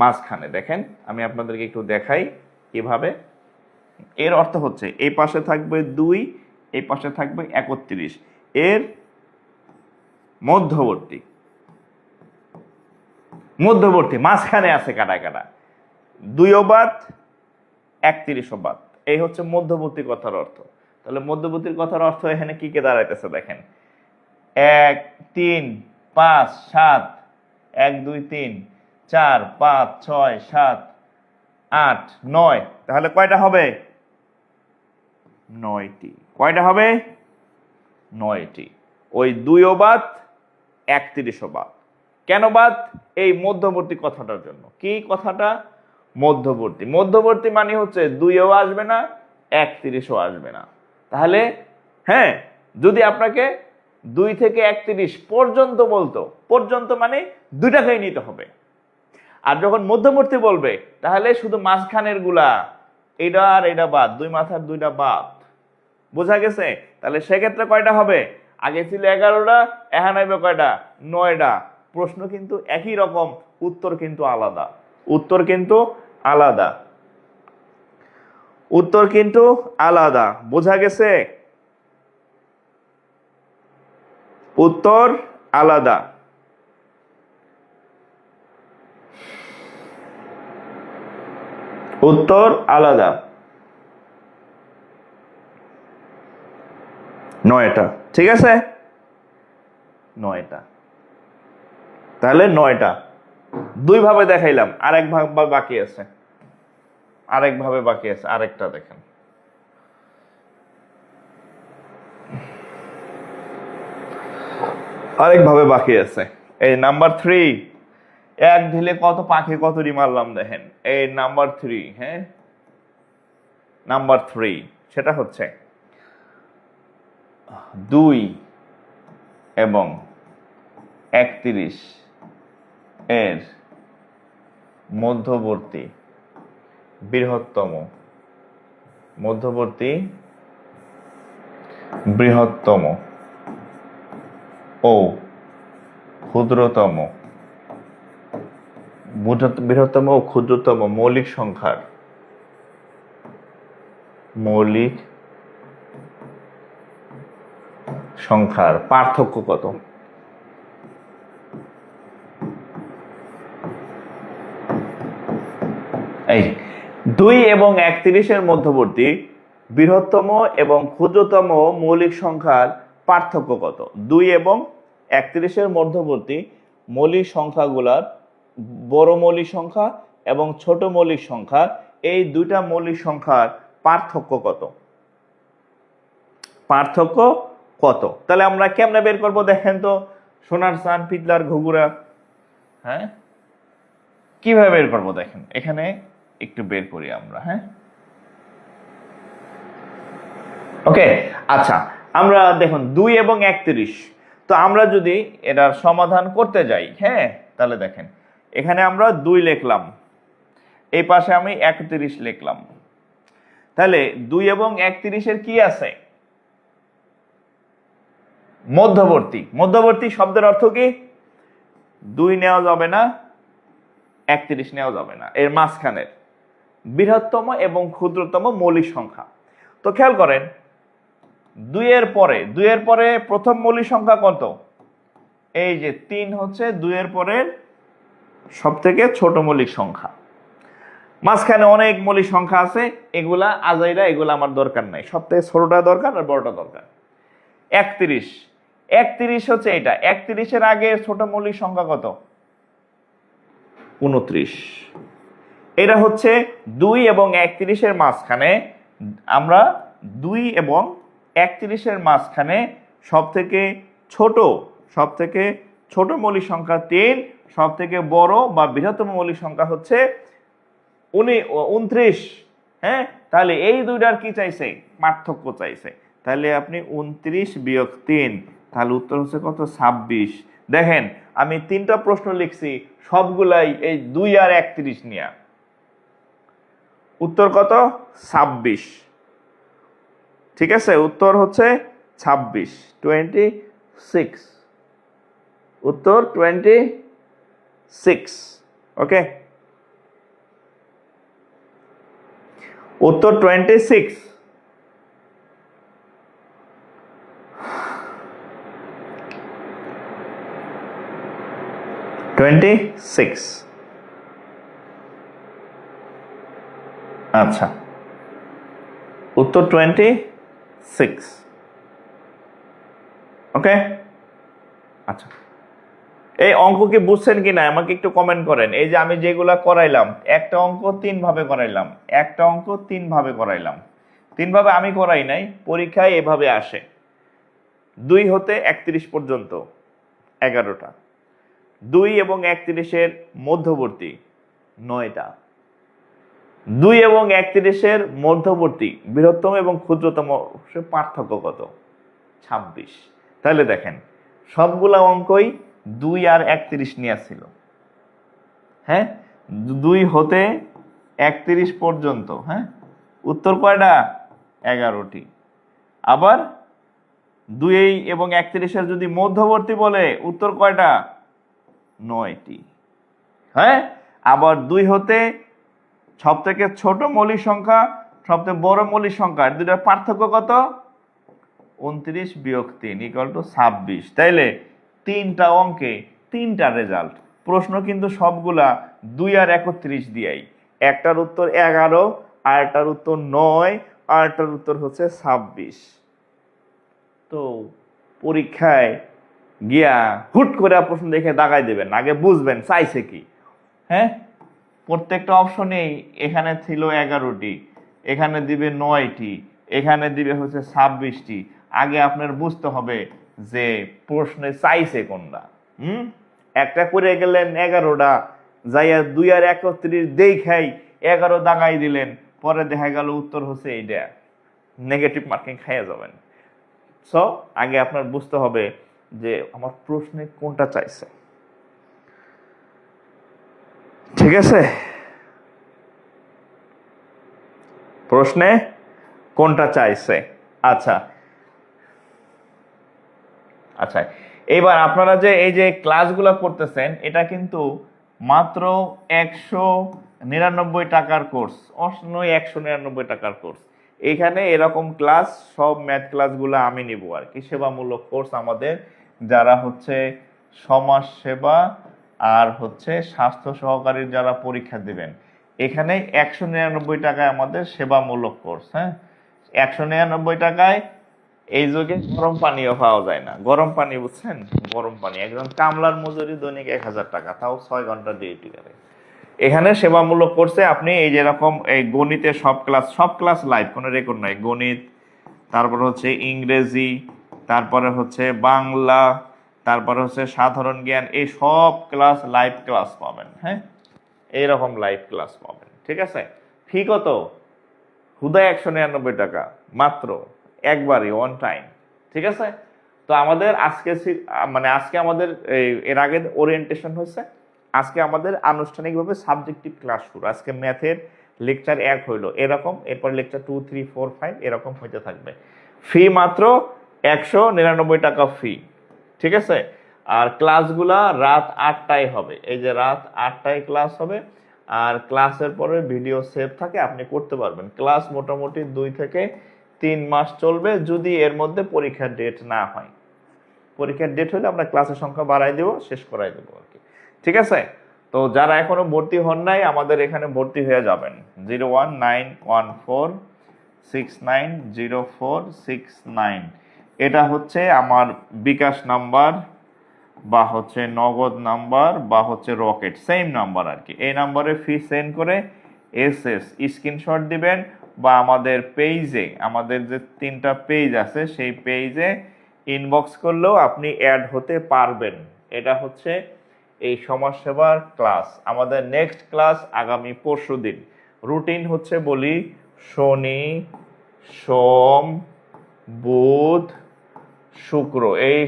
মাঝখানে। দেখেন আমি আপনাদেরকে একটু দেখাই কিভাবে। এর অর্থ হচ্ছে এই পাশে থাকবে 2, এই পাশে থাকবে 31, এর মধ্যবর্তী, মধ্যবর্তী মাঝখানে আছে কাটা কাটা, 2ও বাদ 31ও বাদ, এই হচ্ছে মধ্যবর্তী কথার অর্থ। তাহলে মধ্যবর্তীর কথার অর্থ এখানে কি কে দাঁড়াইতেছে দেখেন, 1 3 5 7, 1 2 3 4 5 6 7 8 9, তাহলে কয়টা হবে? 9টি। কয়টা হবে? 9টি। ওই 2ও বাদ 31ও বাদ। কেন বাদ? এই মধ্যবর্তী কথাটার জন্য। কি কথাটা? মধ্যবর্তী। মধ্যবর্তী মানে হচ্ছে 2ও আসবে না, 31ও আসবে না। তাহলে হ্যাঁ, যদি আপনাকে 2 থেকে 31 পর্যন্ত বলতো, পর্যন্ত মানে 2টাকেই নিতে হবে। আর যখন মধ্যবর্তী বলবে তাহলে শুধু মাঝখানের গুলা, এটা আর এটা বাদ, 2 মাথার 2টা বাদ। বোঝা গেছে? তাহলে সেক্ষেত্রে কয়টা হবে? আগে ছিল 11টা, এখন হবে কয়টা? 9টা। প্রশ্ন কিন্তু একই রকম, উত্তর কিন্তু আলাদা। উত্তর কিন্তু আলাদা, উত্তর কিন্তু আলাদা। বোঝা গেছে? উত্তর আলাদা। উত্তর আলাদা। 9টা, ঠিক আছে? 9টা। তাহলে 9টা 2 ভাবে দেখাইলাম, আরেক ভাগ বাকি আছে, আরেক ভাবে বাকি আছে, আরেকটা দেখেন। আরেক ভাবে বাকি আছে, এই নাম্বার 3। এক ঢিলে কত পাখি কতটি মারলাম দেখেন, এই নাম্বার 3। হ্যাঁ নাম্বার 3 সেটা হচ্ছে 2 এবং 31 এর মধ্যবর্তী বৃহত্তম, মধ্যবর্তী বৃহত্তম ও ক্ষুদ্রতম, বৃহত্তম ও ক্ষুদ্রতম মৌলিক সংখ্যার, মৌলিক সংখ্যার পার্থক্য কত? এই 2 এবং 31 এর মধ্যবর্তী বৃহত্তম এবং ক্ষুদ্রতম মৌলিক সংখ্যার পার্থক্য কত? 2 এবং 31 এর মধ্যবর্তী মৌলিক সংখ্যাগুলার বড় মৌলিক সংখ্যা এবং ছোট মৌলিক সংখ্যা, এই দুইটা মৌলিক সংখ্যার পার্থক্য কত? পার্থক্য কত। তাহলে আমরা কেমনে বের করব দেখেন তো, সোনার চান পিতলার ঘুঘুরা, হ্যাঁ কিভাবে বের করব দেখেন, এখানে একটু বের করি আমরা। হ্যাঁ ওকে, আচ্ছা আমরা দেখুন 2 এবং 31, তো আমরা যদি এটার সমাধান করতে যাই, হ্যাঁ তাহলে দেখেন এখানে আমরা 2 লিখলাম, এই পাশে আমি 31 লিখলাম, তাহলে 2 এবং 31 এর কি আছে, মধ্যবর্তী। মধ্যবর্তী শব্দের অর্থ কি, 2 নেওয়া যাবে না, 31 নেওয়া যাবে না, এর মাঝখানের বৃহত্তম এবং ক্ষুদ্রতম মৌলিক সংখ্যা। তো খেয়াল করেন 2 এর পরে প্রথম মৌলিক সংখ্যা কত, এই যে 3 হচ্ছে 2 এর পরের সব থেকে ছোট মৌলিক সংখ্যা। মাঝখানে অনেক মৌলিক সংখ্যা আছে, এগুলা আজাইরা, এগুলা আমার দরকার নাই, সব থেকে ছোটটা দরকার আর বড়টা দরকার। 31 হচ্ছে এটা, 31 এর আগে ছোট মৌলিক সংখ্যা কত, 29। এটা হচ্ছে 2 এবং 31 এর মাঝখানে, আমরা 2 এবং 31 এর মাঝখানে সব থেকে ছোট মৌলিক সংখ্যা 3, সব থেকে বড় বা বৃহত্তম মৌলিক সংখ্যা হচ্ছে 29। হ্যাঁ, তাহলে এই দুইটার কি চাইছে, পার্থক্য চাইছে। তাহলে আপনি 29 বিয়োগ 3, তাহলে উত্তর হচ্ছে কত, 26। দেখেন আমি 3টা প্রশ্ন লিখছি, সবগুলাই এই 2 আর 31 নিয়ে। উত্তর কত, 26। ঠিক আছে, উত্তর হচ্ছে 26, 26, উত্তর 26। ওকে, উত্তর 26। আচ্ছা, উত্তর 26। ওকে, আচ্ছা এই অঙ্ক কি বুঝছেন কিনা আমাকে একটু কমেন্ট করেন। এই যে আমি যেগুলা করাইলাম, একটা অঙ্ক 3 ভাবে করাইলাম, একটা অঙ্ক 3 ভাবে করাইলাম। 3 ভাবে আমি করাই নাই, পরীক্ষায় এভাবে আসে। 2 হতে 31 পর্যন্ত 11টা, 2 এবং 31 এর মধ্যবর্তী 9টা, 2 এবং 31 এর মধ্যবর্তী বৃহত্তম এবং ক্ষুদ্রতম পার্থক্য কত, 26। তাহলে দেখেন সবগুলা অঙ্কই 2 আর 31 নিয়ে ছিল। হ্যাঁ, 2 হতে 31 পর্যন্ত, হ্যাঁ উত্তর কয়টা, 11টি। আবার 2 এবং 31 এর যদি মধ্যবর্তী বলে, উত্তর কয়টা, 9টি। হ্যাঁ, আবার 2 হতে সব থেকে ছোট মৌলিক সংখ্যা সবচেয়ে বড় মৌলিক সংখ্যা, দুটার পার্থক্য কত, 29 বিয়োগ 3 = 26। তাইলে 3টা অঙ্কে 3টা রেজাল্ট। প্রশ্ন কিন্তু সবগুলা 2 আর 31 দিয়েই, একটার উত্তর 11, আরেকটার উত্তর 9, আরেকটার উত্তর হচ্ছে 26। তো পরীক্ষায় গিয়া হুট করে প্রশ্ন দেখে দাগাই দেবেন, আগে বুঝবেন চাইছে কি। হ্যাঁ, প্রত্যেকটা অপশনেই এখানে ছিল 11টি, এখানে দিবে 9টি, এখানে দিবে হচ্ছে 26টি। আগে আপনার বুঝতে হবে যে প্রশ্নে চাইছে কোনটা। একটা করে গেলেন 11টা, যাইয়া 2 আর 31 দেখাই 11 দাগাই দিলেন, পরে দেখা গেল উত্তর হচ্ছে এইটা, নেগেটিভ মার্কিং খাইয়া যাবেন। সো আগে আপনার বুঝতে হবে যে আমার প্রশ্নে কোনটা চাইছে। ঠিক আছে, প্রশ্নে কোনটা চাইছে। আচ্ছা আচ্ছা, এইবার আপনারা যে এই যে ক্লাসগুলো করতেছেন, এটা কিন্তু মাত্র 199 টাকার কোর্স, 199 টাকার কোর্স। এখানে এরকম ক্লাস সব ম্যাথ ক্লাসগুলো আমি নিব আর কি, সেবামূলক কোর্স আমাদের, যারা হচ্ছে সমাজ সেবা আর হচ্ছে স্বাস্থ্য সহকারীর যারা পরীক্ষা দিবেন, এখানে 199 টাকায় আমাদের সেবামূলক কোর্স। হ্যাঁ, 199 টাকায় এই যুগে গরম পানিও পাওয়া যায় না। গরম পানি বুঝছেন, গরম পানি, একজন কামলার মজুরি দৈনিক 1000 টাকা, তাও 6 ঘন্টা ডিউটি করে। এখানে সেবামূলক কোর্সে আপনি এই যেরকম এই গণিতের সব ক্লাস লাইভ, কোনো রেকর্ড নাই। গণিত, তারপর হচ্ছে ইংরেজি, তারপরে হচ্ছে বাংলা, তারপরে হচ্ছে সাধারণ জ্ঞান, এই সব ক্লাস লাইভ ক্লাস পাবেন। হ্যাঁ, এইরকম লাইভ ক্লাস পাবেন। ঠিক আছে, ফি কত? হুদা 199 টাকা মাত্র, একবারই ওয়ান টাইম। ঠিক আছে, তো আমাদের আজকে মানে আজকে আমাদের এর আগে ওরিয়েন্টেশন হয়েছে, আজকে আমাদের আনুষ্ঠানিকভাবে সাবজেক্টিভ ক্লাস শুরু। আজকে ম্যাথের লেকচার 1 হইলো এরকম, এরপর লেকচার 2, 3, 4, 5 এরকম হইতে থাকবে। ফি মাত্র 199 টাকা ফি। ঠিক আছে, আর ক্লাসগুলা রাত 8টায় হবে। এই যে রাত 8টায় ক্লাস হবে, আর ক্লাসের পরে ভিডিও সেভ থাকে, আপনি করতে পারবেন। ক্লাস মোটামুটি 2 থেকে 3 মাস চলবে, যদি এর মধ্যে পরীক্ষার ডেট না হয়। পরীক্ষার ডেট হলে আমরা ক্লাসের সংখ্যা বাড়াই দেবো, শেষ করাই দেবো আর কি। ঠিক আছে, তো যারা এখনো ভর্তি হন নাই আমাদের এখানে ভর্তি হয়ে যাবেন। 01914690469, এটা হচ্ছে আমার বিকাশ নাম্বার বা হচ্ছে নগদ নাম্বার বা হচ্ছে রকেট, সেম নাম্বার আর কি। এই নাম্বারে ফি সেন্ড করে এসএস স্ক্রিনশট দিবেন, বা আমাদের পেজে, আমাদের যে 3টা পেজ আছে সেই পেজে ইনবক্স করলেও আপনি অ্যাড হতে পারবেন। এটা হচ্ছে এই সমাজসেবার ক্লাস। আমাদের নেক্সট ক্লাস আগামী পরশুদিন। রুটিন হচ্ছে বলি, শনি, সোম, বুধ, শুক্র, এই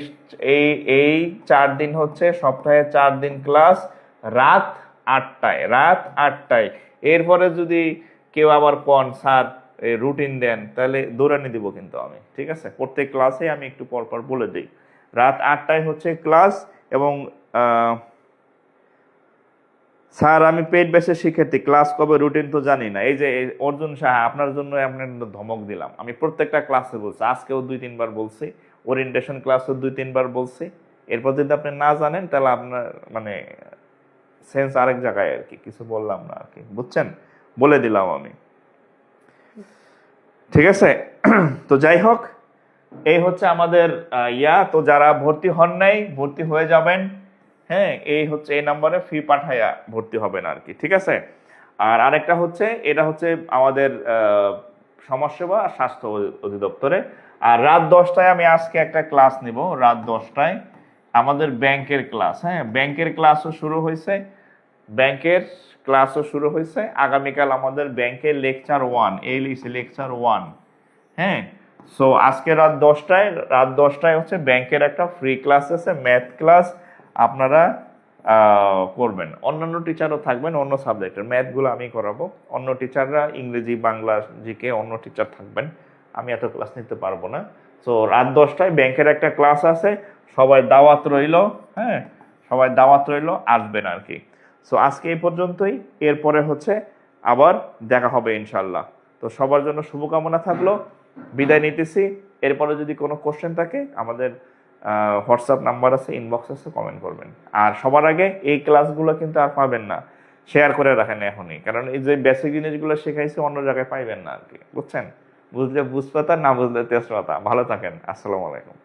এই এই 4 দিন হচ্ছে সপ্তাহে 4 দিন ক্লাস, রাত 8টায়, রাত 8টায়। এরপরে যদি কেউ আবার কোন স্যার রুটিন দেন, তাহলে দৌড়ানি দিব কিন্তু আমি। ঠিক আছে, প্রত্যেক ক্লাসে আমি একটু পর পর বলে দিই। রাত 8টায় হচ্ছে ক্লাস। এবং স্যার আমি পেইড ব্যাচের শিক্ষার্থী, ক্লাস কবে, রুটিন তো জানি না। এই যে অর্জুন সাহা, আপনার জন্য আপনার ধমক দিলাম। আমি প্রত্যেকটা ক্লাসে বলছি, আজকেও 2-3 বার বলছি, ওরিয়েন্টেশন ক্লাসও 2-3 বার বলছি। এরপর যদি আপনি না জানেন তাহলে আপনার মানে সেন্স আরেক জায়গায় আর কি, কিছু বললাম না আর কি, বুঝছেন? বলে দিলাম আমি। ঠিক আছে, তো যাই হোক, এই হচ্ছে আমাদের তো যারা ভর্তি হন নাই ভর্তি হয়ে যাবেন। হ্যাঁ, এই হচ্ছে এই নাম্বারে ফি পাঠাইয়া ভর্তি হবেন আর কি। ঠিক আছে, আর আরেকটা হচ্ছে, এটা হচ্ছে আমাদের সমাজসেবা স্বাস্থ্য অধিদপ্তরে। আর রাত 10টায় আমি আজকে একটা ক্লাস নিব, রাত 10টায় আমাদের ব্যাংকের ক্লাস। হ্যাঁ, ব্যাংকের ক্লাসও শুরু হয়েছে, ব্যাংকের ক্লাসও শুরু হয়েছে। আগামীকাল আমাদের ব্যাংকের লেকচার 1, এই লেকচার 1। হ্যাঁ, সো আজকে রাত 10টায় হচ্ছে ব্যাংকের একটা ফ্রি ক্লাস আছে, ম্যাথ ক্লাস। আপনারা করবেন, অন্যান্য টিচারও থাকবেন অন্য সাবজেক্টের, ম্যাথগুলো আমি করাবো, অন্য টিচাররা ইংরেজি, বাংলা, জিকে অন্য টিচার থাকবেন, আমি এত ক্লাস নিতে পারবো না। সো রাত 10টায় ব্যাংকের একটা ক্লাস আছে, সবাই দাওয়াত রইল। হ্যাঁ, সবাই দাওয়াত রইল, আসবেন আর কি। সো আজকে এই পর্যন্তই, এরপরে হচ্ছে আবার দেখা হবে ইনশাল্লাহ। তো সবার জন্য শুভকামনা থাকলো, বিদায় নিতেছি। এরপরে যদি কোনো কোশ্চেন থাকে আমাদের হোয়াটসঅ্যাপ নাম্বার আছে, ইনবক্স আছে, কমেন্ট করবেন। আর সবার আগে এই ক্লাসগুলো কিন্তু আর পাবেন না, শেয়ার করে রাখেন এখনই, কারণ এই যে বেসিক জিনিসগুলো শেখাইছি অন্য জায়গায় পাইবেন না আর কি, বুঝছেন? বুঝলে বুঝপাতা, না বুঝলে তেজপাতা। ভালো থাকেন, আসসালামু আলাইকুম।